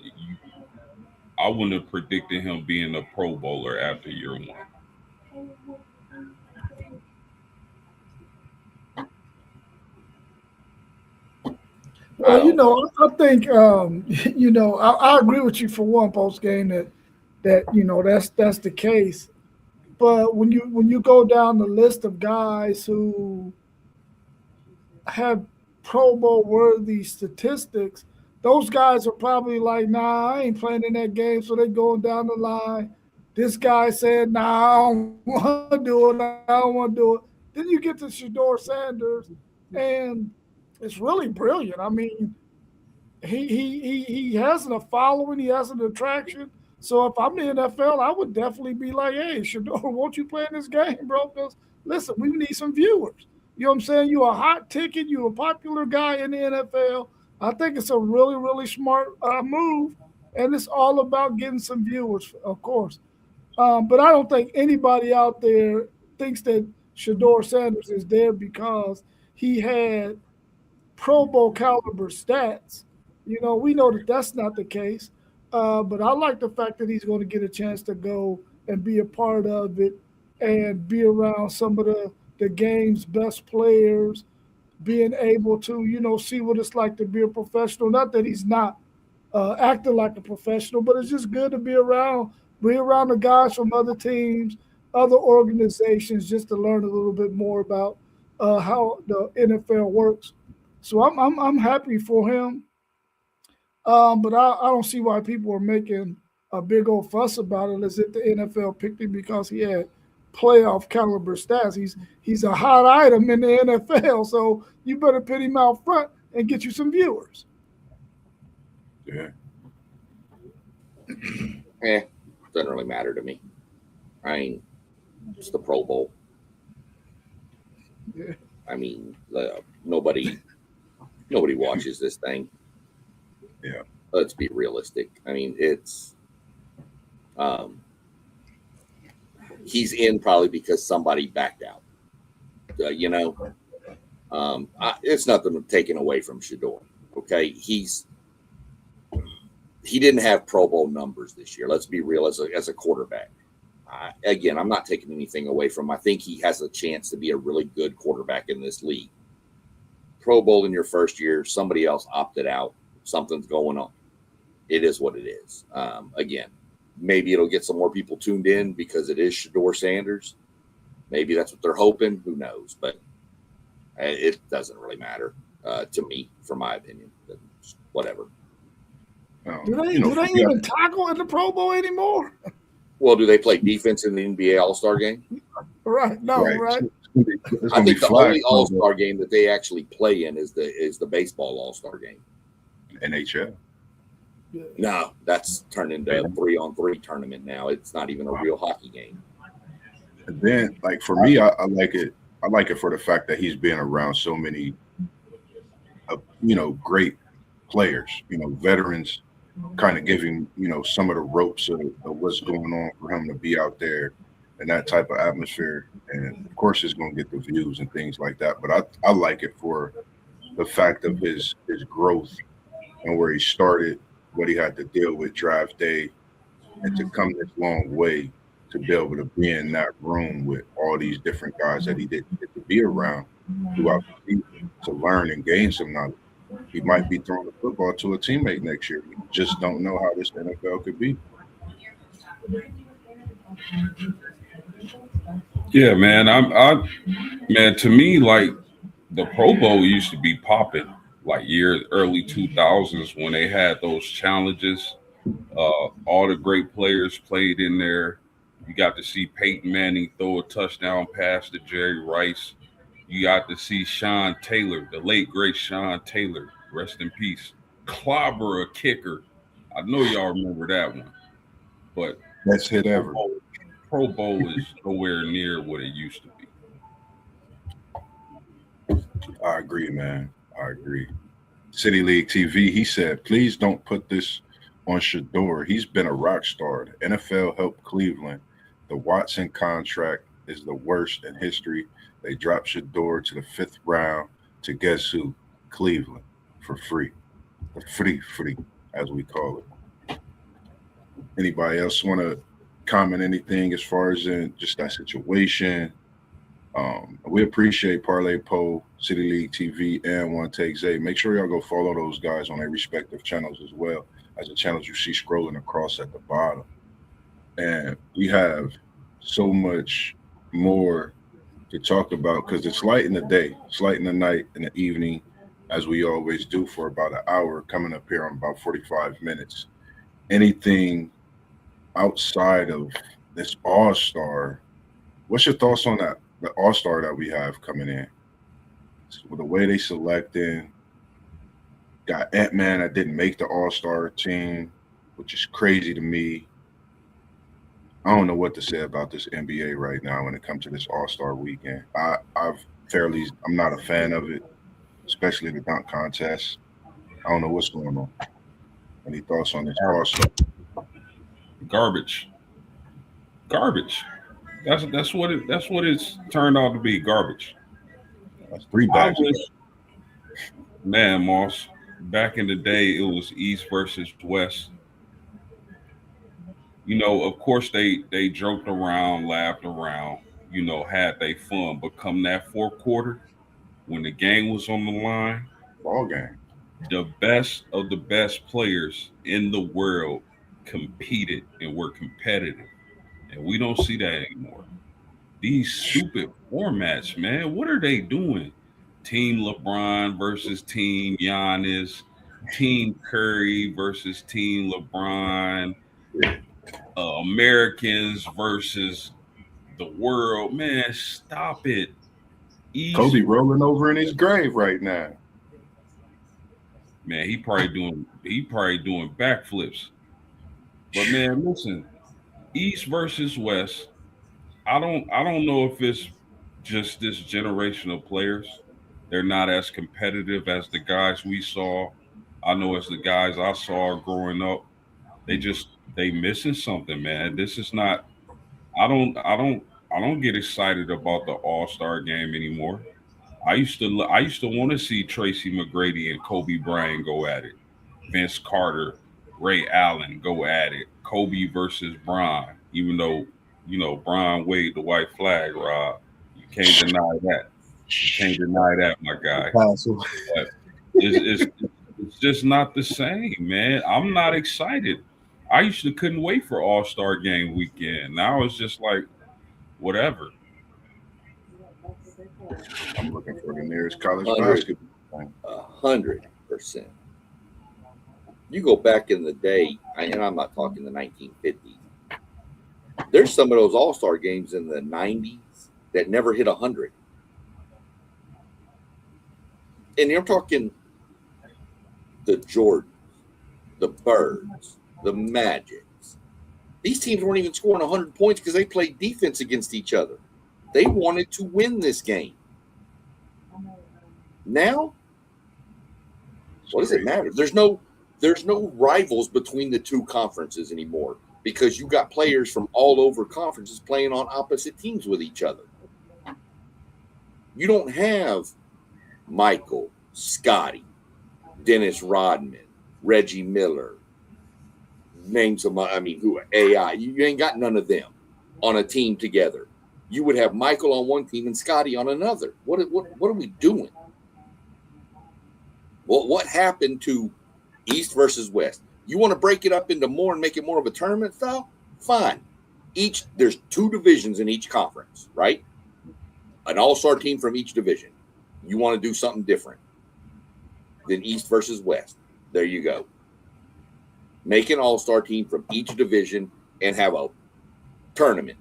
have predicted him being a Pro Bowler after year one. Well, I think I agree with you for one post game that's the case. But when you go down the list of guys who have Pro Bowl worthy statistics, those guys are probably like, nah, I ain't playing in that game. So they're going down the line. This guy said, nah, I don't want to do it. I don't want to do it. Then you get to Shedeur Sanders, and it's really brilliant. I mean, he has a following, he has an attraction. So if I'm the NFL, I would definitely be like, hey, Shedeur, won't you play in this game, bro? Because listen, we need some viewers. You know what I'm saying? You're a hot ticket. You're a popular guy in the NFL. I think it's a really, really smart move, and it's all about getting some viewers, of course. But I don't think anybody out there thinks that Shedeur Sanders is there because he had Pro Bowl caliber stats. We know that that's not the case. But I like the fact that he's going to get a chance to go and be a part of it and be around some of the game's best players, being able to, see what it's like to be a professional. Not that he's not acting like a professional, but it's just good to be around the guys from other teams, other organizations, just to learn a little bit more about how the NFL works. So I'm happy for him. But I don't see why people are making a big old fuss about it as if the NFL picked him because he had playoff caliber stats. He's a hot item in the NFL, so you better put him out front and get you some viewers. Yeah. Doesn't really matter to me. I mean, it's the Pro Bowl. Yeah. I mean, nobody watches this thing. Yeah. Let's be realistic. I mean, it's he's in probably because somebody backed out. It's nothing taken away from Shedeur. Okay, he didn't have Pro Bowl numbers this year. Let's be real as a quarterback. Again, I'm not taking anything away from him. I think he has a chance to be a really good quarterback in this league. Pro Bowl in your first year, somebody else opted out. Something's going on. It is what it is. Again, maybe it'll get some more people tuned in because it is Shedeur Sanders. Maybe that's what they're hoping. Who knows? But it doesn't really matter to me, for my opinion. Whatever. Do they even tackle in the Pro Bowl anymore? Well, do they play defense in the NBA All-Star game? Right. No, right. I think the only All-Star game that they actually play in is the baseball All-Star game. NHL. No, that's turned into a 3-on-3 tournament now. It's not even a real hockey game. And then, like for me, I like it. I like it for the fact that he's been around so many, great players. Veterans kind of giving, some of the ropes of what's going on for him to be out there in that type of atmosphere. And of course, it's going to get the views and things like that. But I like it for the fact of his growth and where he started, what he had to deal with draft day, and to come this long way to be able to be in that room with all these different guys that he didn't get to be around throughout the season to learn and gain some knowledge. He might be throwing the football to a teammate next year. We just don't know how this NFL could be. Yeah, man. Man, to me, like the Pro Bowl used to be popping, like early 2000s when they had those challenges. All the great players played in there. You got to see Peyton Manning throw a touchdown pass to Jerry Rice. You got to see Sean Taylor, the late great Sean Taylor, rest in peace, clobber a kicker. I know y'all remember that one, but Best hit ever. Pro Bowl is nowhere near what it used to be. I agree, man. I agree. City League TV, he said, please don't put this on Sheduer. He's been a rock star. The NFL helped Cleveland. The Watson contract is the worst in history. They dropped Sheduer to the 5th round to guess who? Cleveland for free. The free, as we call it. Anybody else want to comment anything as far as in just that situation? We appreciate Parlay Poe, City League TV, and One Take Zay. Make sure y'all go follow those guys on their respective channels as well as the channels you see scrolling across at the bottom. And we have so much more to talk about because it's light in the day, it's light in the night, in the evening, as we always do for about an hour, coming up here on about 45 minutes. Anything outside of this All-Star, what's your thoughts on that? The All-Star that we have coming in, with the way they selecting, got Ant-Man that didn't make the All-Star team, which is crazy to me. I don't know what to say about this NBA right now when it comes to this All-Star weekend. I'm not a fan of it, especially the dunk contest. I don't know what's going on. Any thoughts on this All-Star? Garbage. That's what it's turned out to be. Garbage. That's 3 bags. Man, Moss. Back in the day, it was East versus West. Of course they joked around, laughed around, had they fun. But come that fourth quarter, when the game was on the line, Ball game. the best of the best players in the world competed and were competitive. And we don't see that anymore. These stupid formats, man. What are they doing? Team LeBron versus Team Giannis, Team Curry versus Team LeBron, Americans versus the world. Man, stop it. Easy. Kobe rolling over in his grave right now. Man, he probably doing backflips. But man, listen, East versus West. I don't know if it's just this generation of players. They're not as competitive as the guys we saw. I know as the guys I saw growing up, they missing something, man. This is not. I don't get excited about the All-Star game anymore. I used to want to see Tracy McGrady and Kobe Bryant go at it. Vince Carter, Ray Allen go at it. Kobe versus Bron, even though Bron waved the white flag, Rob. You can't deny that. You can't deny that, my guy. But it's just not the same, man. I'm not excited. I used to couldn't wait for All-Star game weekend. Now it's just like whatever. I'm looking for the nearest college basketball. 100%. You go back in the day, and I'm not talking the 1950s. There's some of those All-Star games in the 90s that never hit 100. And you're talking the Jordans, the Birds, the Magics. These teams weren't even scoring 100 points because they played defense against each other. They wanted to win this game. Now, what does it matter? There's no there's no rivals between the two conferences anymore because you got players from all over conferences playing on opposite teams with each other. You don't have Michael, Scotty, Dennis Rodman, Reggie Miller, name some, who AI. You ain't got none of them on a team together. You would have Michael on one team and Scotty on another. What are we doing? What happened to East versus West? You want to break it up into more and make it more of a tournament style? Fine. There's 2 divisions in each conference, right? An all-star team from each division. You want to do something different than East versus West. There you go. Make an all-star team from each division and have a tournament.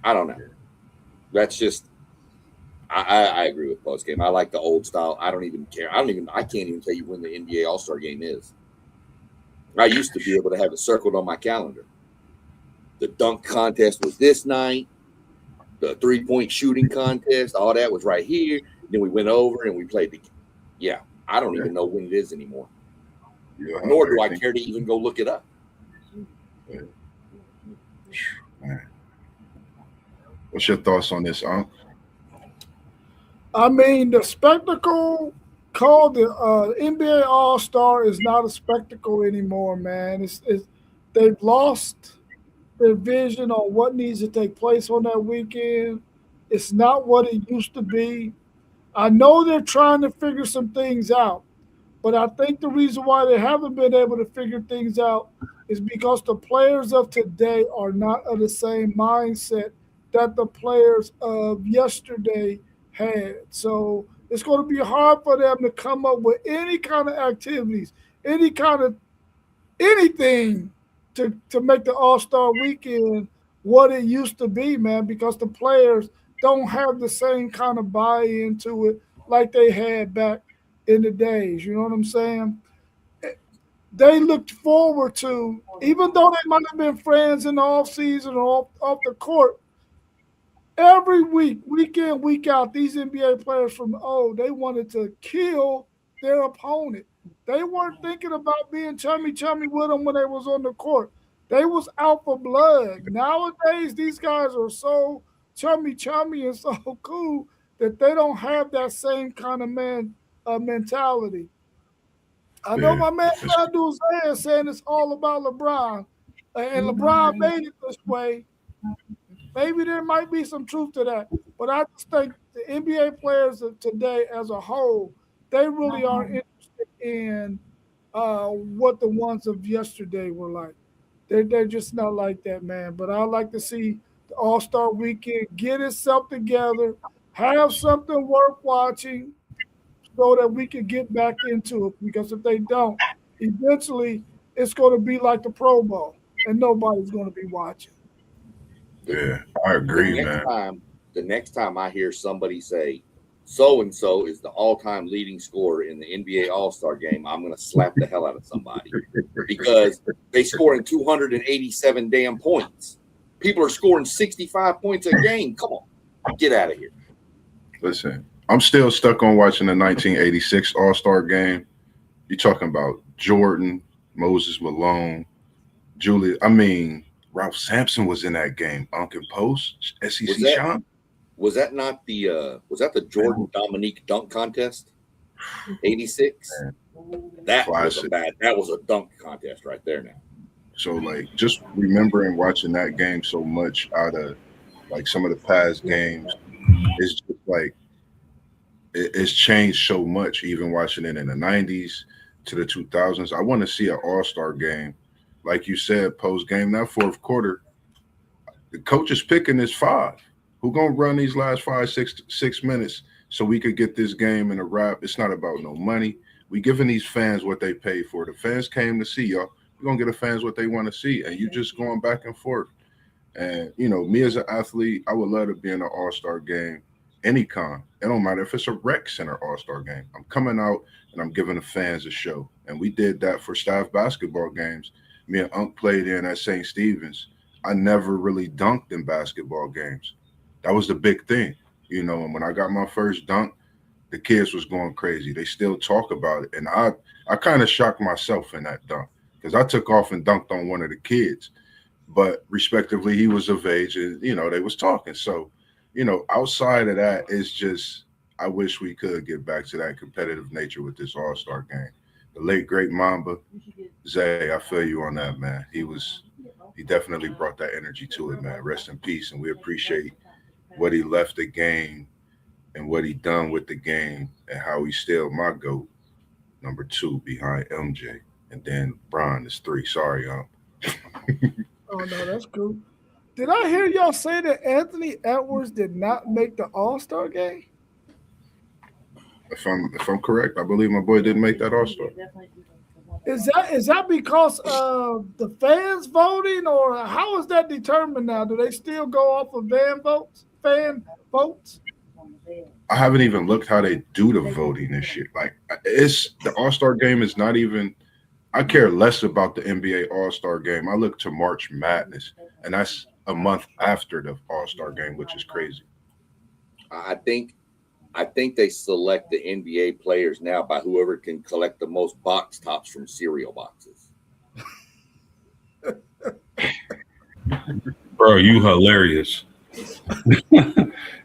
I don't know. That's just, I agree with post game. I like the old style. I don't even care. I can't even tell you when the NBA All-Star game is. I used to be able to have it circled on my calendar. The dunk contest was this night. The 3-point shooting contest, all that was right here. Then we went over and we played the game. Yeah, I don't even know when it is anymore. Yeah, nor do I care to even go look it up. Yeah. What's your thoughts on this, Unc? I mean, the spectacle called the NBA All-Star is not a spectacle anymore, man. They've lost their vision on what needs to take place on that weekend. It's not what it used to be. I know they're trying to figure some things out, but I think the reason why they haven't been able to figure things out is because the players of today are not of the same mindset that the players of yesterday had. So it's going to be hard for them to come up with any kind of activities, any kind of anything to make the All-Star weekend what it used to be, man, because the players don't have the same kind of buy-in to it like they had back in the days. You know what I'm saying? They looked forward to, even though they might have been friends in the offseason or off the court, every week, week in, week out, these NBA players from they wanted to kill their opponent. They weren't thinking about being chummy with them when they was on the court. They was out for blood. Nowadays, these guys are so chummy and so cool that they don't have that same kind of mentality. I know my man Sheduer is saying it's all about LeBron, and LeBron made it this way. Maybe there might be some truth to that, but I just think the NBA players of today as a whole, they really are interested in what the ones of yesterday were like. They're just not like that, man. But I like to see the All-Star weekend get itself together, have something worth watching so that we can get back into it. Because if they don't, eventually it's going to be like the Pro Bowl, and nobody's going to be watching. Yeah, I agree, man. The next time I hear somebody say, so-and-so is the all-time leading scorer in the NBA All-Star game, I'm going to slap the hell out of somebody because they scoring 287 damn points. People are scoring 65 points a game. Come on, get out of here. Listen, I'm still stuck on watching the 1986 All-Star game. You're talking about Jordan, Moses Malone, Ralph Sampson was in that game. Uncle Post, SEC Sean. Was that not the Jordan Dominique dunk contest? 86? That was a dunk contest right there now. So like just remembering watching that game so much out of like some of the past games, it's just like it's changed so much, even watching it in the 90s to the 2000s. I want to see an all-star game. Like you said, post game, that fourth quarter, the coach is picking his 5. Who gonna run these last 6 minutes so we could get this game in a wrap? It's not about no money. We giving these fans what they paid for. The fans came to see y'all. We're gonna get the fans what they want to see, and you just going back and forth. And me as an athlete, I would love to be in an all-star game, any kind. It don't matter if it's a rec center all-star game. I'm coming out and I'm giving the fans a show. And we did that for staff basketball games. Me and Unc played in at St. Stephen's. I never really dunked in basketball games. That was the big thing, and when I got my first dunk, the kids was going crazy. They still talk about it. And I kind of shocked myself in that dunk because I took off and dunked on one of the kids. But respectively, he was of age and, they was talking. So, outside of that, it's just I wish we could get back to that competitive nature with this All-Star game. The late, great Mamba, Zay, I feel you on that, man. He definitely brought that energy to it, man. Rest in peace. And we appreciate what he left the game and what he done with the game and how he still my GOAT, number 2 behind MJ. And then Brian is 3. Sorry, Oh no, that's cool. Did I hear y'all say that Anthony Edwards did not make the All-Star game? If I'm correct, I believe my boy didn't make that All-Star. Is that because of the fans voting, or how is that determined now? Do they still go off of fan votes? I haven't even looked how they do the voting and shit. Like, it's the All-Star game is not even. I care less about the NBA All-Star game. I look to March Madness, and that's a month after the All-Star game, which is crazy. I think they select the NBA players now by whoever can collect the most box tops from cereal boxes. Bro, you hilarious.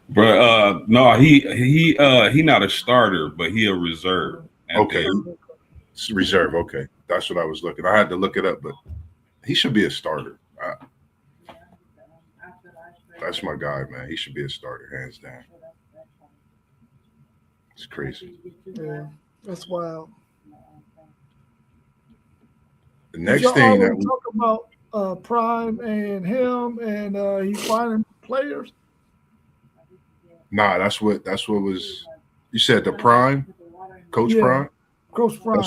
Bro, no, he not a starter, but he a reserve. Okay. Reserve, okay. That's what I was looking. I had to look it up, but he should be a starter. That's my guy, man. He should be a starter, hands down. It's crazy. Yeah, that's wild. The next thing that we talk about Prime and him, and he's finding players. Nah, that's what was. You said the Prime, Coach Prime. Coach Prime.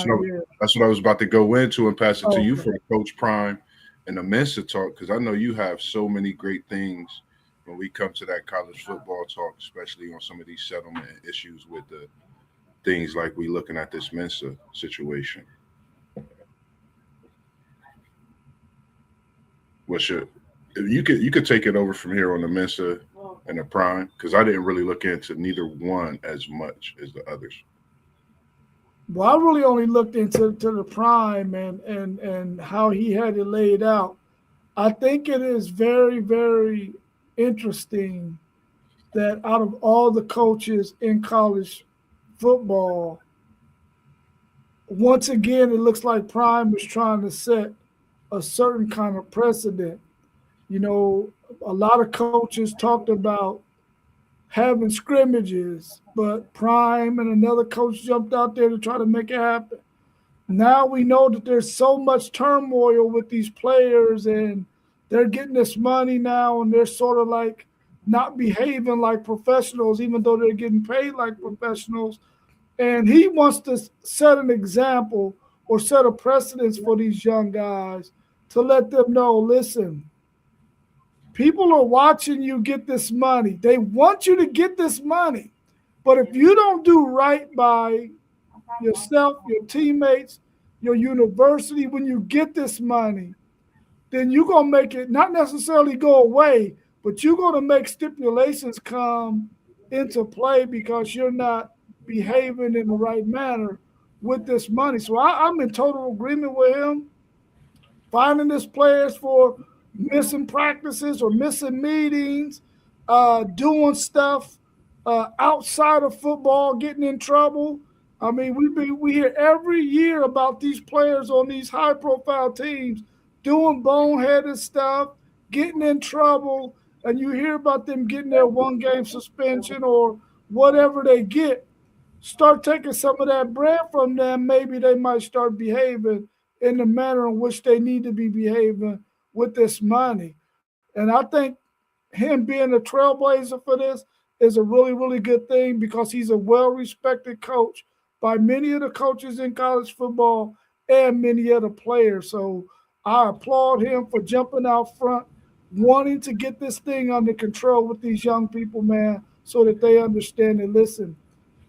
That's what I was about to go into and pass it to you for the Coach Prime and the Mensa talk, because I know you have so many great things when we come to that college football talk, especially on some of these settlement issues with the things like we looking at this Mensa situation. You could take it over from here on the Mensa and the Prime, because I didn't really look into neither one as much as the others. Well, I really only looked into the Prime and how he had it laid out. I think it is very, very interesting that out of all the coaches in college football, once again, it looks like Prime is trying to set a certain kind of precedent. A lot of coaches talked about having scrimmages, but Prime and another coach jumped out there to try to make it happen. Now we know that there's so much turmoil with these players, and they're getting this money now, and they're sort of like not behaving like professionals, even though they're getting paid like professionals. And he wants to set an example or set a precedence for these young guys to let them know, listen, people are watching you get this money. They want you to get this money. But if you don't do right by yourself, your teammates, your university, when you get this money, then you're going to make it not necessarily go away, but you're going to make stipulations come into play because you're not behaving in the right manner with this money. So I'm in total agreement with him. Finding these players for missing practices or missing meetings, doing stuff outside of football, getting in trouble. I mean, we hear every year about these players on these high-profile teams doing boneheaded stuff, getting in trouble, and you hear about them getting their one-game suspension or whatever they get. Start taking some of that bread from them, maybe they might start behaving in the manner in which they need to be behaving with this money. And I think him being a trailblazer for this is a really, really good thing because he's a well-respected coach by many of the coaches in college football and many other players. So I applaud him for jumping out front, wanting to get this thing under control with these young people, man, so that they understand and listen.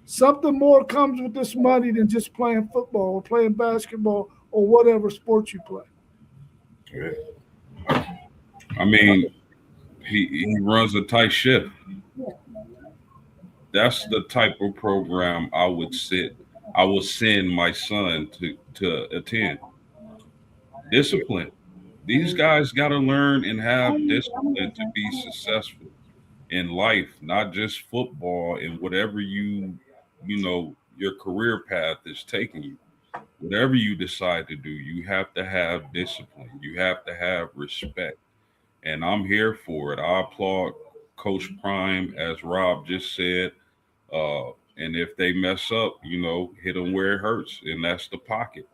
Something more comes with this money than just playing football or playing basketball or whatever sport you play. Yeah. I mean, he runs a tight ship. That's the type of program I would send my son to attend. Discipline. These guys got to learn and have discipline to be successful in life, not just football and whatever your career path is taking you. Whatever you decide to do, you have to have discipline. You have to have respect. And I'm here for it. I applaud Coach Prime, as Rob just said. And if they mess up, hit them where it hurts, and that's the pocket.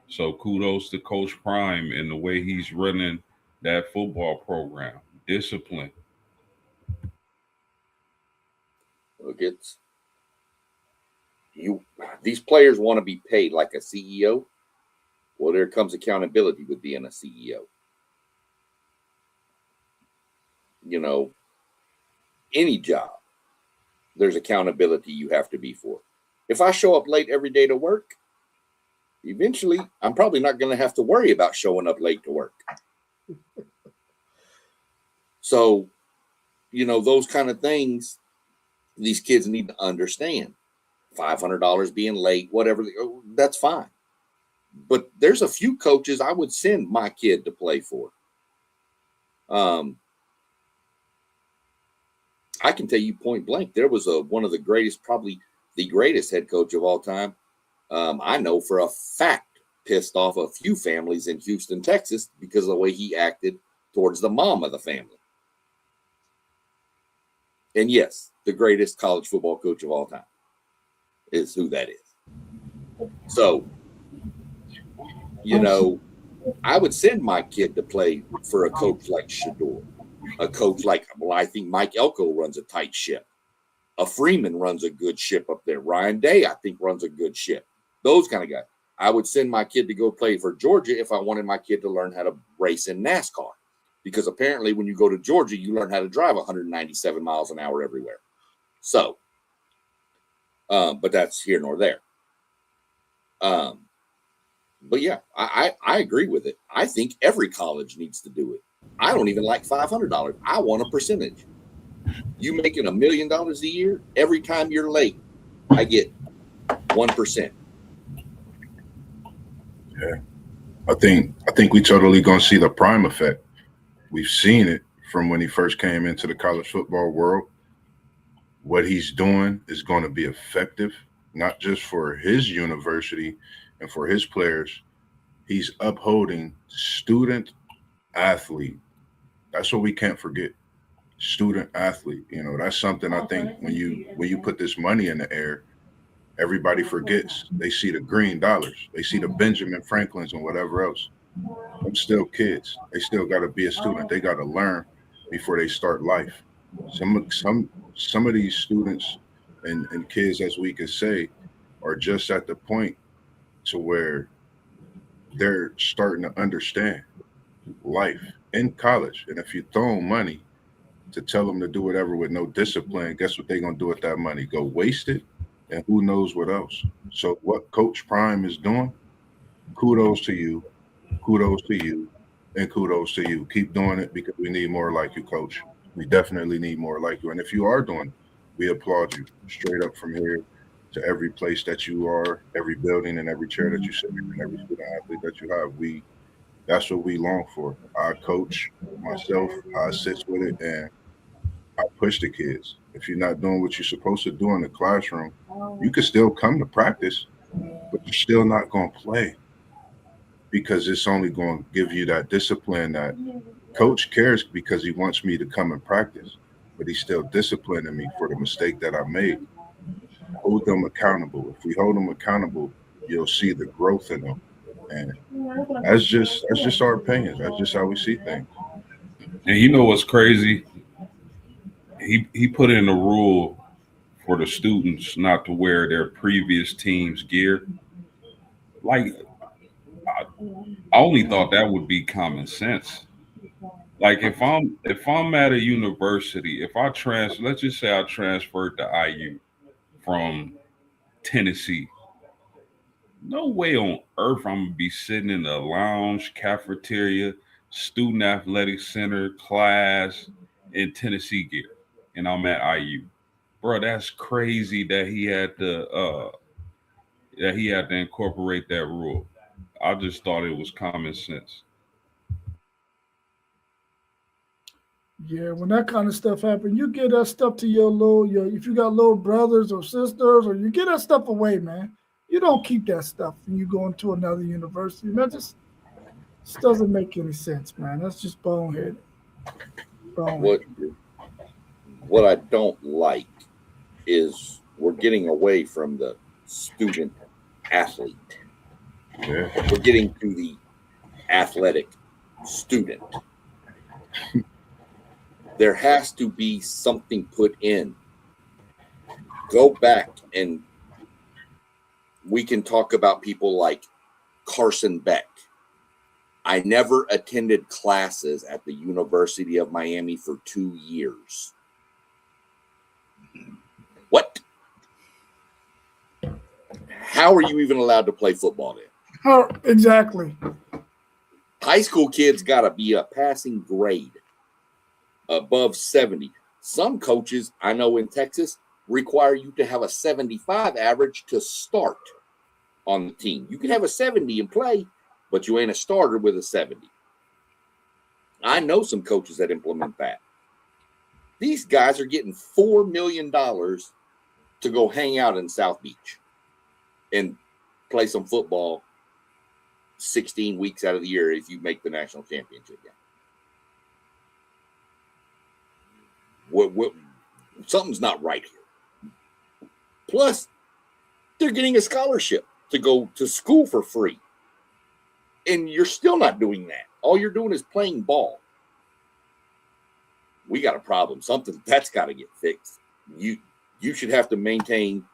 So kudos to Coach Prime and the way he's running that football program. Discipline. Look, these players want to be paid like a CEO. Well, there comes accountability with being a CEO. Any job, there's accountability you have to be for. If I show up late every day to work, eventually I'm probably not going to have to worry about showing up late to work. So, those kind of things, these kids need to understand. $500 being late, whatever, that's fine. But there's a few coaches I would send my kid to play for. I can tell you point blank, there was one of the greatest, probably the greatest head coach of all time. I know for a fact pissed off a few families in Houston, Texas, because of the way he acted towards the mom of the family. And yes, the greatest college football coach of all time is who that is. So, I would send my kid to play for a coach like Sheduer, a coach like, I think Mike Elko runs a tight ship. A Freeman runs a good ship up there. Ryan Day, I think, runs a good ship. Those kind of guys. I would send my kid to go play for Georgia if I wanted my kid to learn how to race in NASCAR. Because apparently when you go to Georgia, you learn how to drive 197 miles an hour everywhere. So, but that's here nor there. But yeah, I agree with it. I think every college needs to do it. I don't even like $500. I want a percentage. You making $1 million a year, every time you're late, I get 1%. Yeah. I think we totally gonna see the Prime effect. We've seen it from when he first came into the college football world. What he's doing is going to be effective, not just for his university and for his players. He's upholding student athlete. That's what we can't forget. Student athlete. That's something I think when you put this money in the air, everybody forgets. They see the green dollars. They see the Benjamin Franklins and whatever else. I'm still kids. They still got to be a student. They got to learn before they start life. Some of these students and kids, as we could say, are just at the point to where they're starting to understand life in college. And if you throw them money to tell them to do whatever with no discipline, guess what they're gonna do with that money? Go waste it, and who knows what else. So what Coach Prime is doing, kudos to you. Kudos to you, and kudos to you. Keep doing it because we need more like you, Coach. We definitely need more like you. And if you are doing it, we applaud you straight up from here to every place that you are, every building and every chair that you sit in, and every student athlete that you have. That's what we long for. I coach myself, I assist with it, and I push the kids. If you're not doing what you're supposed to do in the classroom, you can still come to practice, but you're still not going to play. Because it's only going to give you that discipline that coach cares because he wants me to come and practice, but he's still disciplining me for the mistake that I made. Hold them accountable. If we hold them accountable, you'll see the growth in them. And that's just our opinions. That's just how we see things. And you know what's crazy? He put in a rule for the students not to wear their previous team's gear. Like, I only thought that would be common sense. Like if I'm at a university, if let's just say I transferred to IU from Tennessee, no way on earth I'm gonna be sitting in the lounge, cafeteria, student athletic center, class in Tennessee gear, and I'm at IU. Bro, that's crazy that he had to incorporate that rule. I just thought it was common sense. Yeah, when that kind of stuff happens, you give that stuff to your if you got little brothers or sisters, or you get that stuff away, man. You don't keep that stuff when you go into another university. That just doesn't make any sense, man. That's just boneheaded. What Boneheaded. what I don't like is we're getting away from the student athlete. Yeah. We're getting to the athletic student. There has to be something put in. Go back and we can talk about people like Carson Beck. I never attended classes at the University of Miami for 2 years. What? How are you even allowed to play football then? Oh, exactly. High school kids got to be a passing grade above 70. Some coaches I know in Texas require you to have a 75 average to start on the team. You can have a 70 and play, but you ain't a starter with a 70. I know some coaches that implement that. These guys are getting $4 million to go hang out in South Beach and play some football 16 weeks out of the year if you make the national championship game. What, something's not right here. Plus, they're getting a scholarship to go to school for free. And you're still not doing that. All you're doing is playing ball. We got a problem. Something that's got to get fixed. You should have to maintain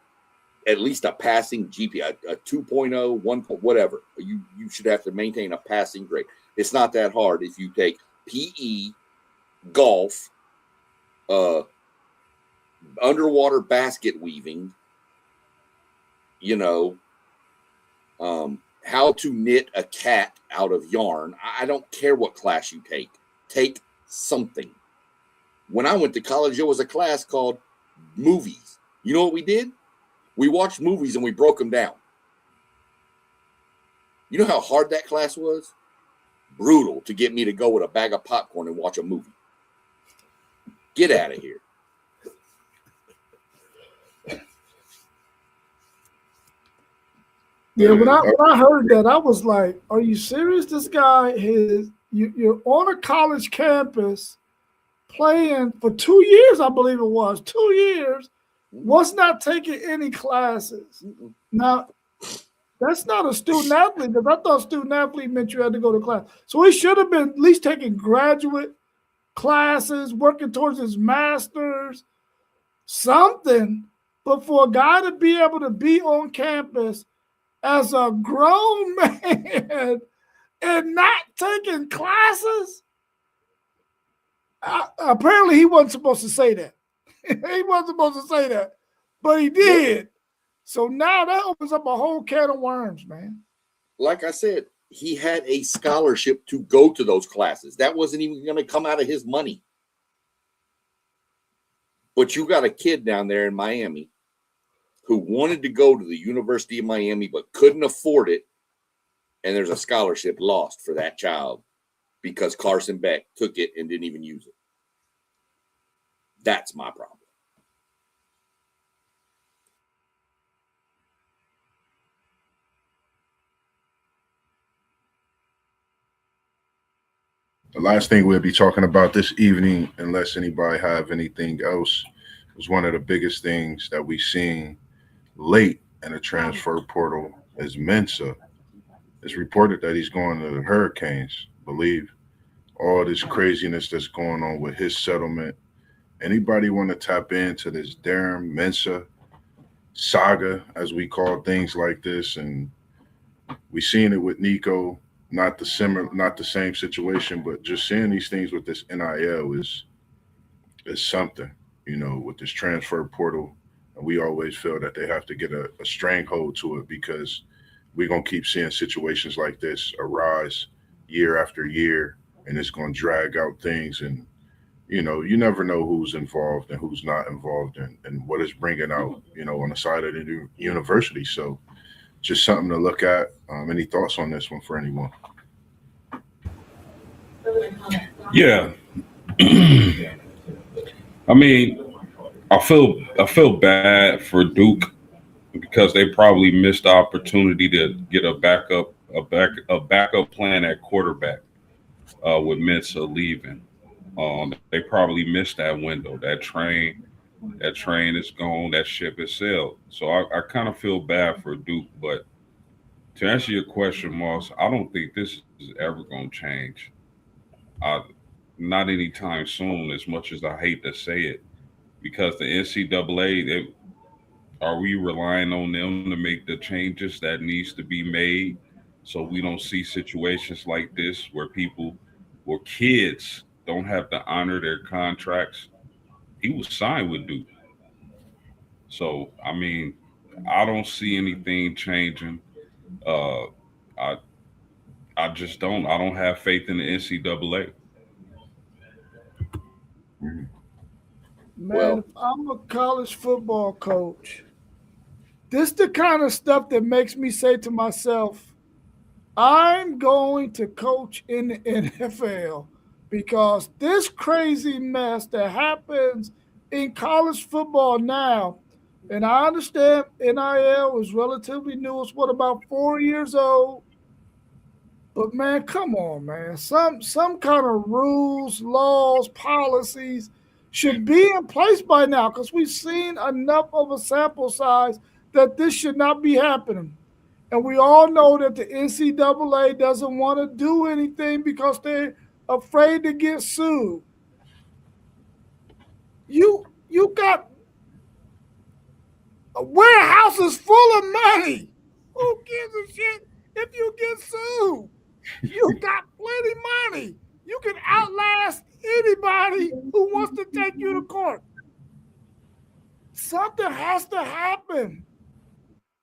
at least a passing GPA, a 2.0, 1, whatever. You should have to maintain a passing grade. It's not that hard if you take PE, golf, underwater basket weaving, how to knit a cat out of yarn. I don't care what class you take. Take something. When I went to college, there was a class called movies. You know what we did? We watched movies and we broke them down. You know how hard that class was? Brutal to get me to go with a bag of popcorn and watch a movie. Get out of here. Yeah, when I heard that, I was like, "Are you serious? This guy you're on a college campus playing for 2 years, I believe it was 2 years, was not taking any classes." Now, that's not a student athlete, because I thought student athlete meant you had to go to class. So he should have been at least taking graduate classes, working towards his master's, something. But for a guy to be able to be on campus as a grown man and not taking classes, apparently he wasn't supposed to say that. He wasn't supposed to say that, but he did. So now that opens up a whole can of worms, man. Like I said, he had a scholarship to go to those classes. That wasn't even going to come out of his money. But you got a kid down there in Miami who wanted to go to the University of Miami but couldn't afford it, and there's a scholarship lost for that child because Carson Beck took it and didn't even use it. That's my problem. The last thing we'll be talking about this evening, unless anybody have anything else, was one of the biggest things that we've seen late in the transfer portal is Mensa. It's reported that he's going to the Hurricanes. Believe all this craziness that's going on with his settlement. Anybody want to tap into this Darren Mensa saga, as we call things like this? And we seen it with Nico, not the same situation, but just seeing these things with this NIL is something, with this transfer portal. And we always feel that they have to get a stranglehold to it, because we're going to keep seeing situations like this arise year after year, and it's going to drag out things. And you never know who's involved and who's not involved and what it's bringing out, on the side of the university. So just something to look at. Any thoughts on this one for anyone? Yeah, I mean, I feel bad for Duke because they probably missed the opportunity to get a backup plan at quarterback with Mensa leaving. They probably missed that window. That train is gone. That ship is sailed. So I kind of feel bad for Duke. But to answer your question, Moss, I don't think this is ever going to change. Uh, Not anytime soon. As much as I hate to say it, because the NCAA, are we relying on them to make the changes that needs to be made so we don't see situations like this where kids don't have to honor their contracts? He was signed with Duke. So, I mean, I don't see anything changing. Uh, I I just don't. I don't have faith in the NCAA. Mhm. Man, Well, if I'm a college football coach, this the kind of stuff that makes me say to myself, I'm going to coach in the NFL because this crazy mess that happens in college football now, and I understand NIL is relatively new. It's what, about 4 years old? But man, come on, man. Some kind of rules, laws, policies should be in place by now because we've seen enough of a sample size that this should not be happening. And we all know that the NCAA doesn't want to do anything because they're afraid to get sued. You got warehouses full of money. Who gives a shit if you get sued? You got plenty money. You can outlast anybody who wants to take you to court. Something has to happen.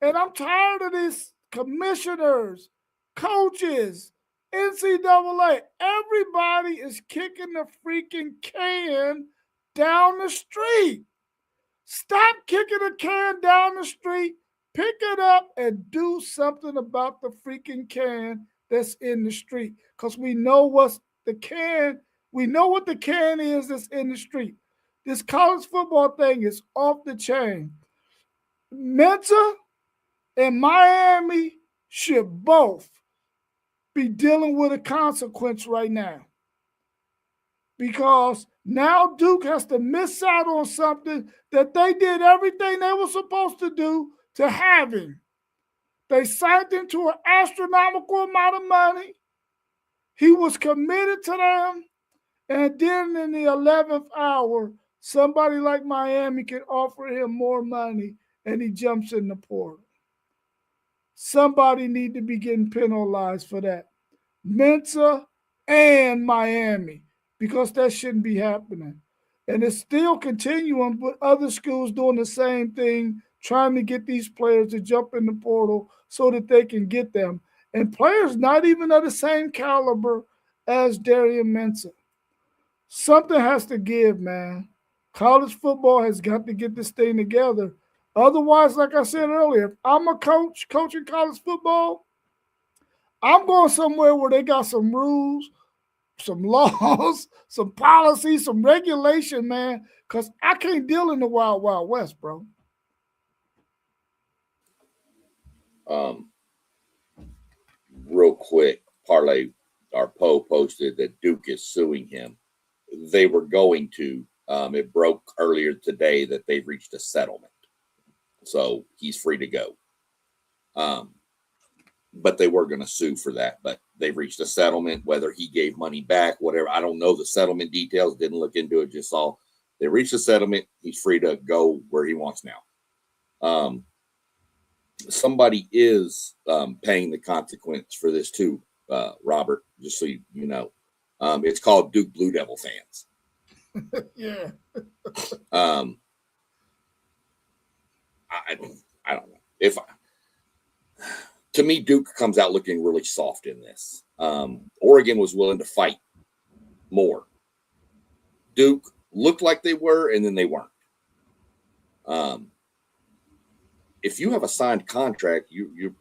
And I'm tired of these commissioners, coaches, NCAA. Everybody is kicking the freaking can down the street. Stop kicking the can down the street. Pick it up and do something about the freaking can that's in the street. Because we know what's the can. We know what the can is that's in the street. This college football thing is off the chain. Mensa and Miami should both be dealing with a consequence right now because now Duke has to miss out on something that they did everything they were supposed to do to have him. They signed him to an astronomical amount of money. He was committed to them. And then in the 11th hour, somebody like Miami can offer him more money and he jumps in the portal. Somebody need to be getting penalized for that. Mensa and Miami, because that shouldn't be happening. And it's still continuing with other schools doing the same thing, trying to get these players to jump in the portal so that they can get them. And players not even of the same caliber as Darian Mensa. Something has to give, man. College football has got to get this thing together. Otherwise, like I said earlier, if I'm a coach coaching college football, I'm going somewhere where they got some rules, some laws, some policies, some regulation, man, because I can't deal in the wild, wild west, bro. um, real quick, Parlay, our Poe posted that Duke is suing him. They were going to. It broke earlier today that they've reached a settlement. So he's free to go. But they were going to sue for that. But they've reached a settlement, whether he gave money back, whatever. I don't know the settlement details. Didn't look into it. Just saw they reached a settlement. He's free to go where he wants now. Somebody is paying the consequence for this too, Robert, just so you know. It's called Duke Blue Devil fans. Yeah. I don't know. To me, Duke comes out looking really soft in this. Oregon was willing to fight more. Duke looked like they were, and then they weren't. If you have a signed contract, you're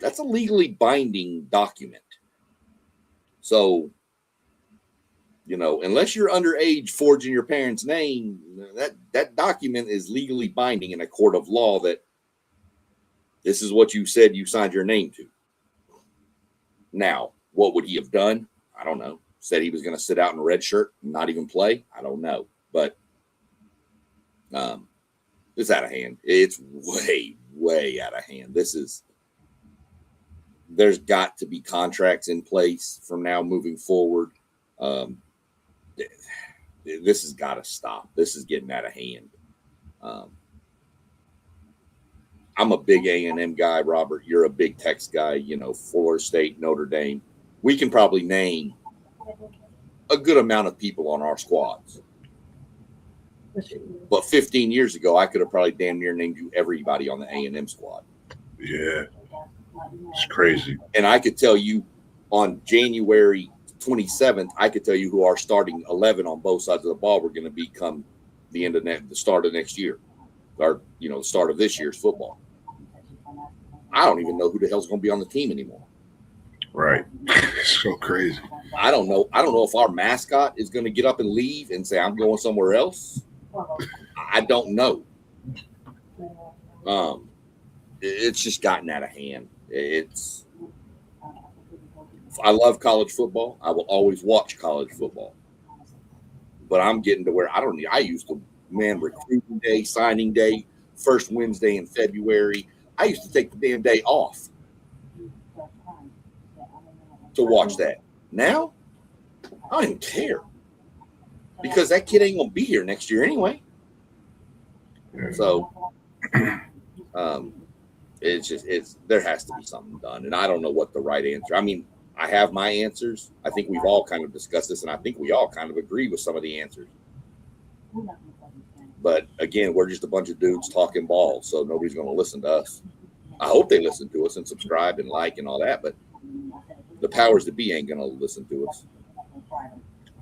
that's a legally binding document. So, unless you're underage forging your parents' name, that document is legally binding in a court of law that this is what you said you signed your name to. Now, what would he have done? I don't know. Said he was going to sit out in a red shirt and not even play? I don't know. But it's out of hand. It's way, way out of hand. There's got to be contracts in place from now moving forward. This has got to stop. This is getting out of hand. I'm a big A&M guy, Robert. You're a big Tex guy, Florida State, Notre Dame. We can probably name a good amount of people on our squads. But 15 years ago, I could have probably damn near named you everybody on the A&M squad. Yeah. It's crazy. And I could tell you on January 27th, I could tell you who our starting 11 on both sides of the ball were going to be come the start of next year, or the start of this year's football. I don't even know who the hell's going to be on the team anymore. Right. It's so crazy. I don't know if our mascot is going to get up and leave and say, I'm going somewhere else. I don't know. It's just gotten out of hand. I love college football. I will always watch college football. But I'm getting to where I used to, recruiting day, signing day, first Wednesday in February. I used to take the damn day off to watch that. Now, I don't even care because that kid ain't going to be here next year anyway. So, there has to be something done. And I don't know what the right answer. I mean, I have my answers. I think we've all kind of discussed this, and I think we all kind of agree with some of the answers. But again, we're just a bunch of dudes talking balls, so nobody's going to listen to us. I hope they listen to us and subscribe and like and all that, but the powers that be ain't going to listen to us.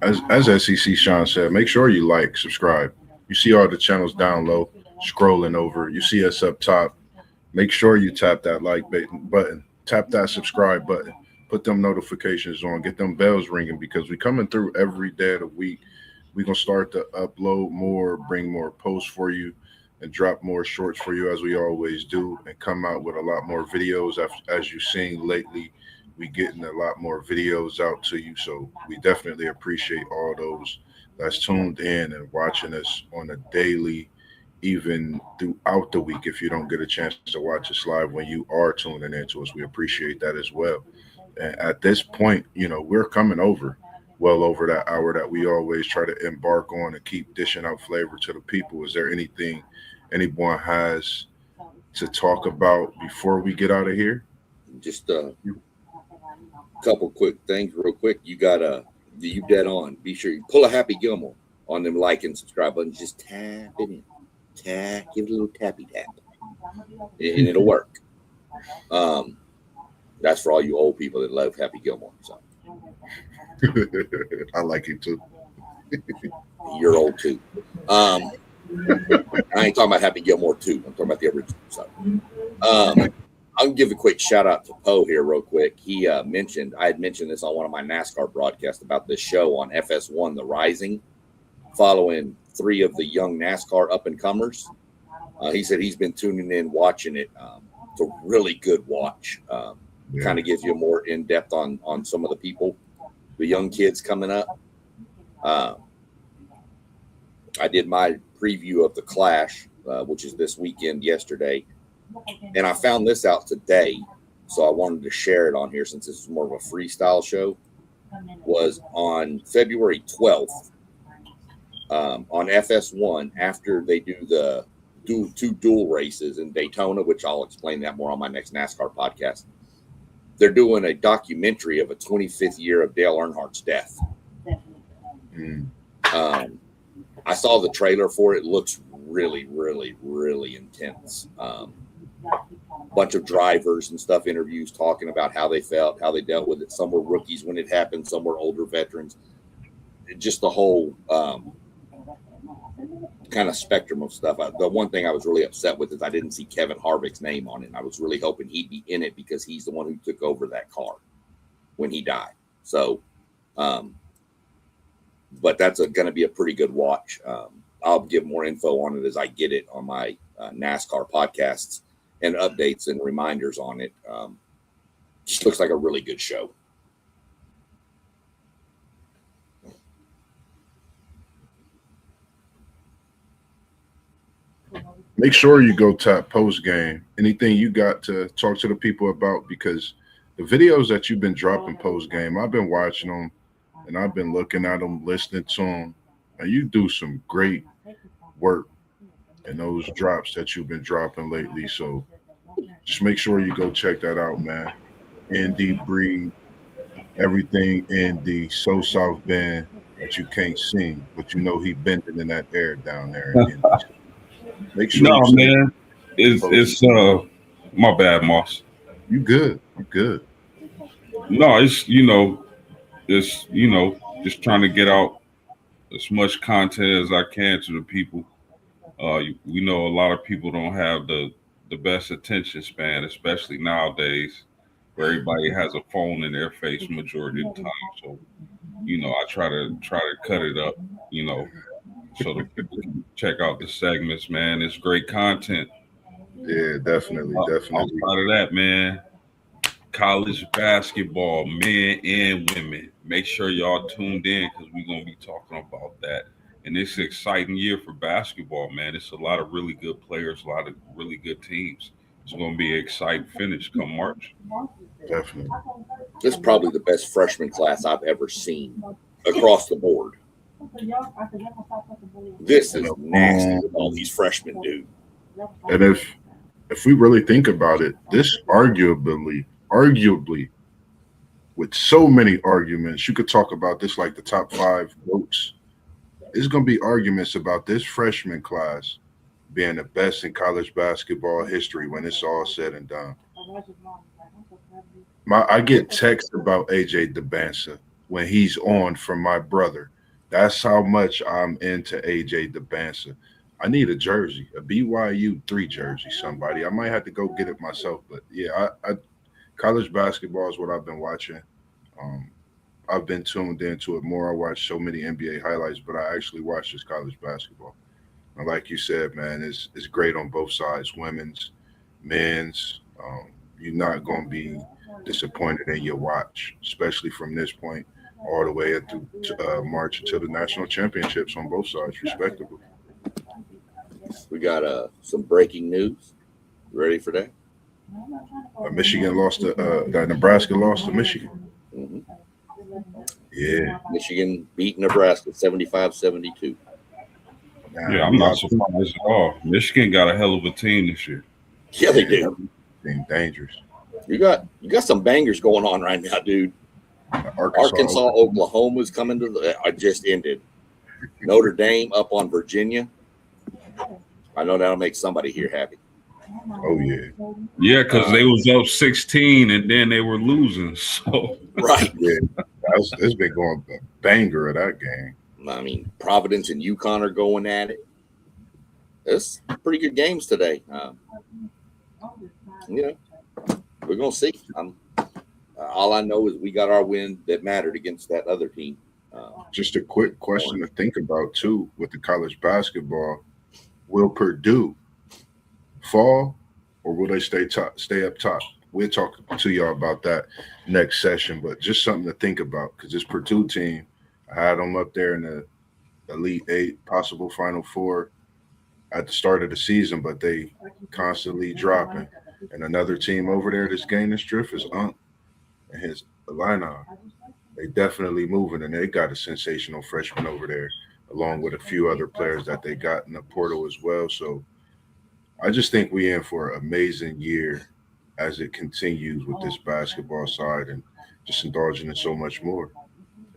As SEC Sean said, make sure you like, subscribe. You see all the channels down low, scrolling over. You see us up top. Make sure you tap that like button, tap that subscribe button, put them notifications on, get them bells ringing, because we're coming through every day of the week. We're going to start to upload more, bring more posts for you, and drop more shorts for you as we always do, and come out with a lot more videos. As you've seen lately, we're getting a lot more videos out to you. So we definitely appreciate all those that's tuned in and watching us on a daily, even throughout the week. If you don't get a chance to watch us live when you are tuning into us, we appreciate that as well. And at this point, we're coming well over that hour that we always try to embark on and keep dishing out flavor to the people. Is there anything anyone has to talk about before we get out of here? Just a couple quick things real quick. You got you dead on. Be sure you pull a Happy Gilmore on them like and subscribe buttons. Just tap it in. Give it a little tappy tap. And it'll work. That's for all you old people that love Happy Gilmore. So I like it too. You're old too. I ain't talking about Happy Gilmore 2. I'm talking about the original. So I'll give a quick shout out to Poe here real quick. He I had mentioned this on one of my NASCAR broadcasts about this show on FS1, The Rising, following 3 of the young NASCAR up and comers. He said he's been tuning in, watching it. It's a really good watch. Kind of gives you more in depth on some of the people, the young kids coming up. I did my preview of the Clash, which is this weekend yesterday, and I found this out today, so I wanted to share it on here since this is more of a freestyle show. Was on February 12th on FS1 after they do the two dual races in Daytona, which I'll explain that more on my next NASCAR podcast. They're doing a documentary of a 25th year of Dale Earnhardt's death. I saw the trailer for it. It looks really, really, really intense. Bunch of drivers and stuff, interviews talking about how they felt, how they dealt with it. Some were rookies when it happened. Some were older veterans. Just the whole kind of spectrum of stuff. The one thing I was really upset with is I didn't see Kevin Harvick's name on it. And I was really hoping he'd be in it because he's the one who took over that car when he died. So, but that's going to be a pretty good watch. I'll give more info on it as I get it on my NASCAR podcasts and updates and reminders on it. Just looks like a really good show. Make sure you go tap post game. Anything you got to talk to the people about, because the videos that you've been dropping post game, I've been watching them and I've been looking at them, listening to them, and you do some great work in those drops that you've been dropping lately. So just make sure you go check that out, man. Indy Breed, everything Indy, so South Bend that you can't sing, but you know he bending in that air down there in Indy. Make sure no, man. It's my bad, Moss. You good. You good. No, it's just trying to get out as much content as I can to the people. We know a lot of people don't have the best attention span, especially nowadays, where everybody has a phone in their face majority of the time. So, I try to cut it up, so that people can check out the segments, man. It's great content. Yeah, definitely. Outside of that, man, college basketball, men and women. Make sure y'all tuned in because we're going to be talking about that. And it's an exciting year for basketball, man. It's a lot of really good players, a lot of really good teams. It's going to be an exciting finish come March. Definitely. This is probably the best freshman class I've ever seen across the board. This is nasty with all these freshmen, dude. And if we really think about it, this arguably, with so many arguments, you could talk about this like the top 5 votes. There's going to be arguments about this freshman class being the best in college basketball history when it's all said and done. I get texts about AJ DeBansa when he's on from my brother. That's how much I'm into AJ DeBansa. I need a jersey, a BYU 3 jersey, somebody. I might have to go get it myself. But, yeah, I college basketball is what I've been watching. I've been tuned into it more. I watch so many NBA highlights, but I actually watch this college basketball. And like you said, man, it's great on both sides, women's, men's. You're not going to be disappointed in your watch, especially from this point all the way to March until the national championships on both sides, respectively. We got some breaking news. Ready for that? Michigan lost Nebraska lost to Michigan. Mm-hmm. Yeah. Michigan beat Nebraska 75-72. Yeah, I'm not surprised at all. Michigan got a hell of a team this year. Yeah, they do. Being dangerous. You got some bangers going on right now, dude. Arkansas Oklahoma's coming to I just ended. Notre Dame up on Virginia. I know that'll make somebody here happy. Oh yeah. Yeah, because they was up 16 and then they were losing. So right. Yeah. It's been going a banger of that game. I mean, Providence and UConn are going at it. It's pretty good games today. We're gonna see. All I know is we got our win that mattered against that other team. Just a quick question to think about too with the college basketball: will Purdue fall, or will they stay up top? We'll talk to y'all about that next session, but just something to think about because this Purdue team, I had them up there in the Elite 8, possible Final 4 at the start of the season, but they constantly dropping. And another team over there that's gaining strength is Unk and his Illini. They definitely moving, and they got a sensational freshman over there, along with a few other players that they got in the portal as well. So I just think we in for an amazing year as it continues with this basketball side and just indulging in so much more.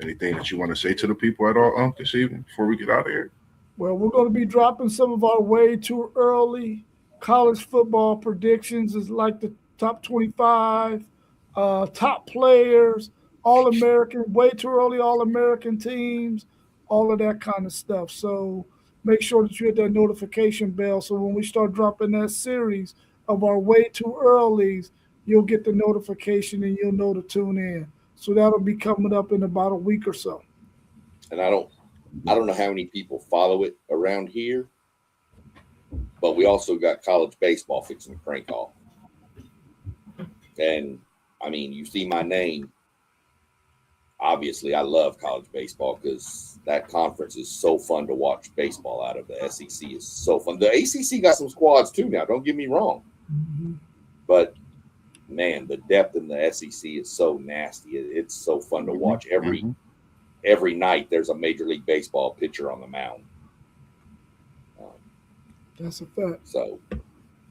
Anything that you want to say to the people at all, this evening before we get out of here? Well, we're going to be dropping some of our way too early college football predictions. Is like the top 25, top players, All-American, way too early All-American teams, all of that kind of stuff. So make sure that you hit that notification bell so when we start dropping that series of our way too earlys, you'll get the notification and you'll know to tune in. So that'll be coming up in about a week or so. And I don't know how many people follow it around here, but we also got college baseball fixing to crank off. And I mean, you see my name. Obviously, I love college baseball because that conference is so fun to watch baseball out of. The SEC is so fun. The ACC got some squads too now. Don't get me wrong. Mm-hmm. But, man, the depth in the SEC is so nasty. It's so fun to watch. Every night there's a Major League Baseball pitcher on the mound. That's a fact. So,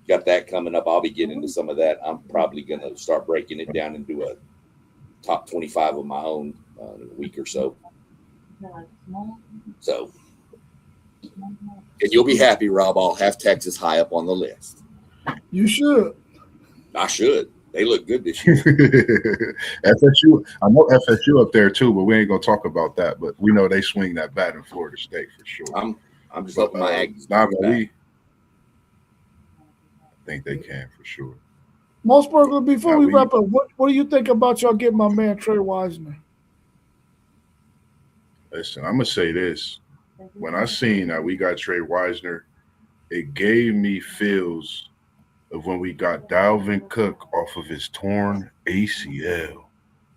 got that coming up. I'll be getting into some of that. I'm probably going to start breaking it down and do a top 25 of my own in a week or so. So, and you'll be happy, Rob. I'll have Texas high up on the list. You should. I should. They look good this year. FSU, I know FSU up there too, but we ain't gonna talk about that. But we know they swing that bat in Florida State for sure. I'm just hoping my Aggies. I think they can for sure. Mossberger, before we wrap up, what do you think about y'all getting my man Trey Wiseman? Listen, I'm gonna say this. When I seen that we got Trey Wiseman, it gave me feels of when we got Dalvin Cook off of his torn ACL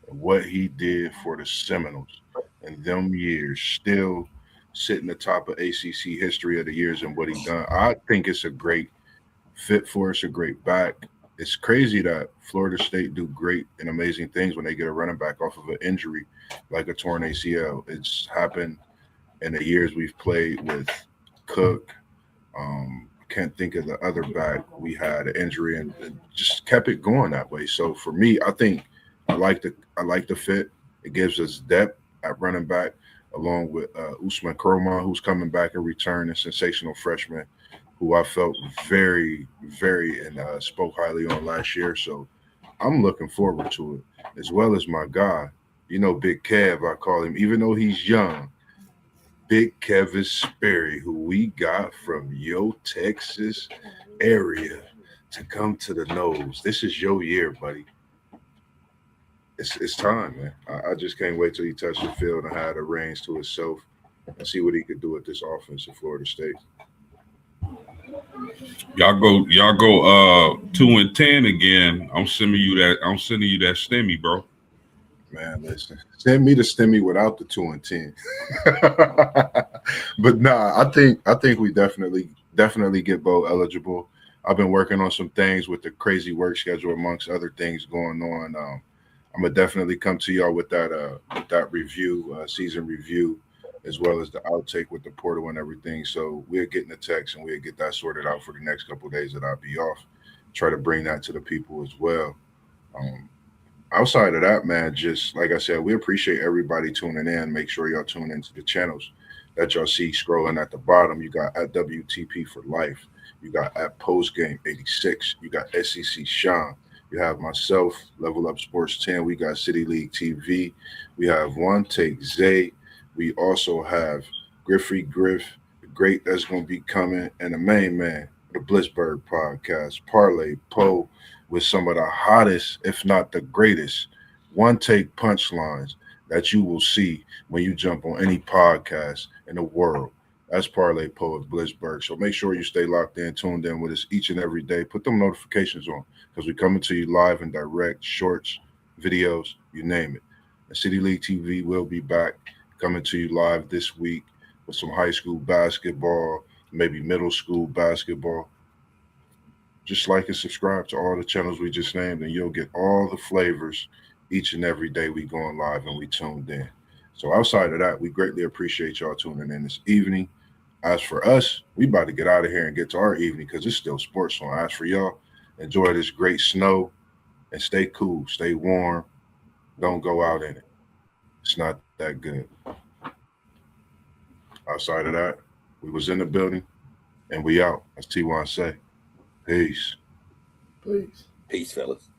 and what he did for the Seminoles in them years, still sitting atop of ACC history of the years and what he done. I think it's a great fit for us, a great back. It's crazy that Florida State do great and amazing things when they get a running back off of an injury like a torn ACL. It's happened in the years we've played with Cook. Can't think of the other back. We had an injury and just kept it going that way. So for me, I think I like the fit. It gives us depth at running back, along with Usman Kroma, who's coming back and return, a sensational freshman, who I felt very, very and spoke highly on last year. So I'm looking forward to it, as well as my guy, Big Kev, I call him, even though he's young. Big Kevin Sperry, who we got from Texas area to come to the nose. This is your year, buddy. It's time, man. I just can't wait till he touched the field and had the reins to himself and see what he could do with this offense in Florida State. Y'all go 2-10 again. I'm sending you that stimmy, bro. Man, listen. Send me the stimmy without the 2-10. But nah, I think we definitely get bowl eligible. I've been working on some things with the crazy work schedule amongst other things going on. I'm gonna definitely come to y'all with that review, season review, as well as the outtake with the portal and everything. So we're getting the text and we'll get that sorted out for the next couple of days that I'll be off. Try to bring that to the people as well. Outside of that, man, just like I said, we appreciate everybody tuning in. Make sure y'all tune into the channels that y'all see scrolling at the bottom. You got at WTP for Life. You got at Postgame 86. You got SEC Sean. You have myself, Level Up Sports 10. We got City League TV. We have One Take Zay. We also have Griffey Griff, the great that's going to be coming, and the main man, the Blitzburg podcast, Parlay Poe, with some of the hottest, if not the greatest, one-take punchlines that you will see when you jump on any podcast in the world. That's Parlay Poe of Blitzburg. So make sure you stay locked in, tuned in with us each and every day. Put them notifications on because we're coming to you live and direct, shorts, videos, you name it. And City League TV will be back coming to you live this week with some high school basketball, maybe middle school basketball. Just like and subscribe to all the channels we just named, and you'll get all the flavors each and every day we going live and we tuned in. So outside of that, we greatly appreciate y'all tuning in this evening. As for us, we about to get out of here and get to our evening because it's still sports. So as for y'all, enjoy this great snow and stay cool, stay warm. Don't go out in it. It's not that good. Outside of that, we was in the building and we out, as T1 say. Peace. Peace. Peace, fellas.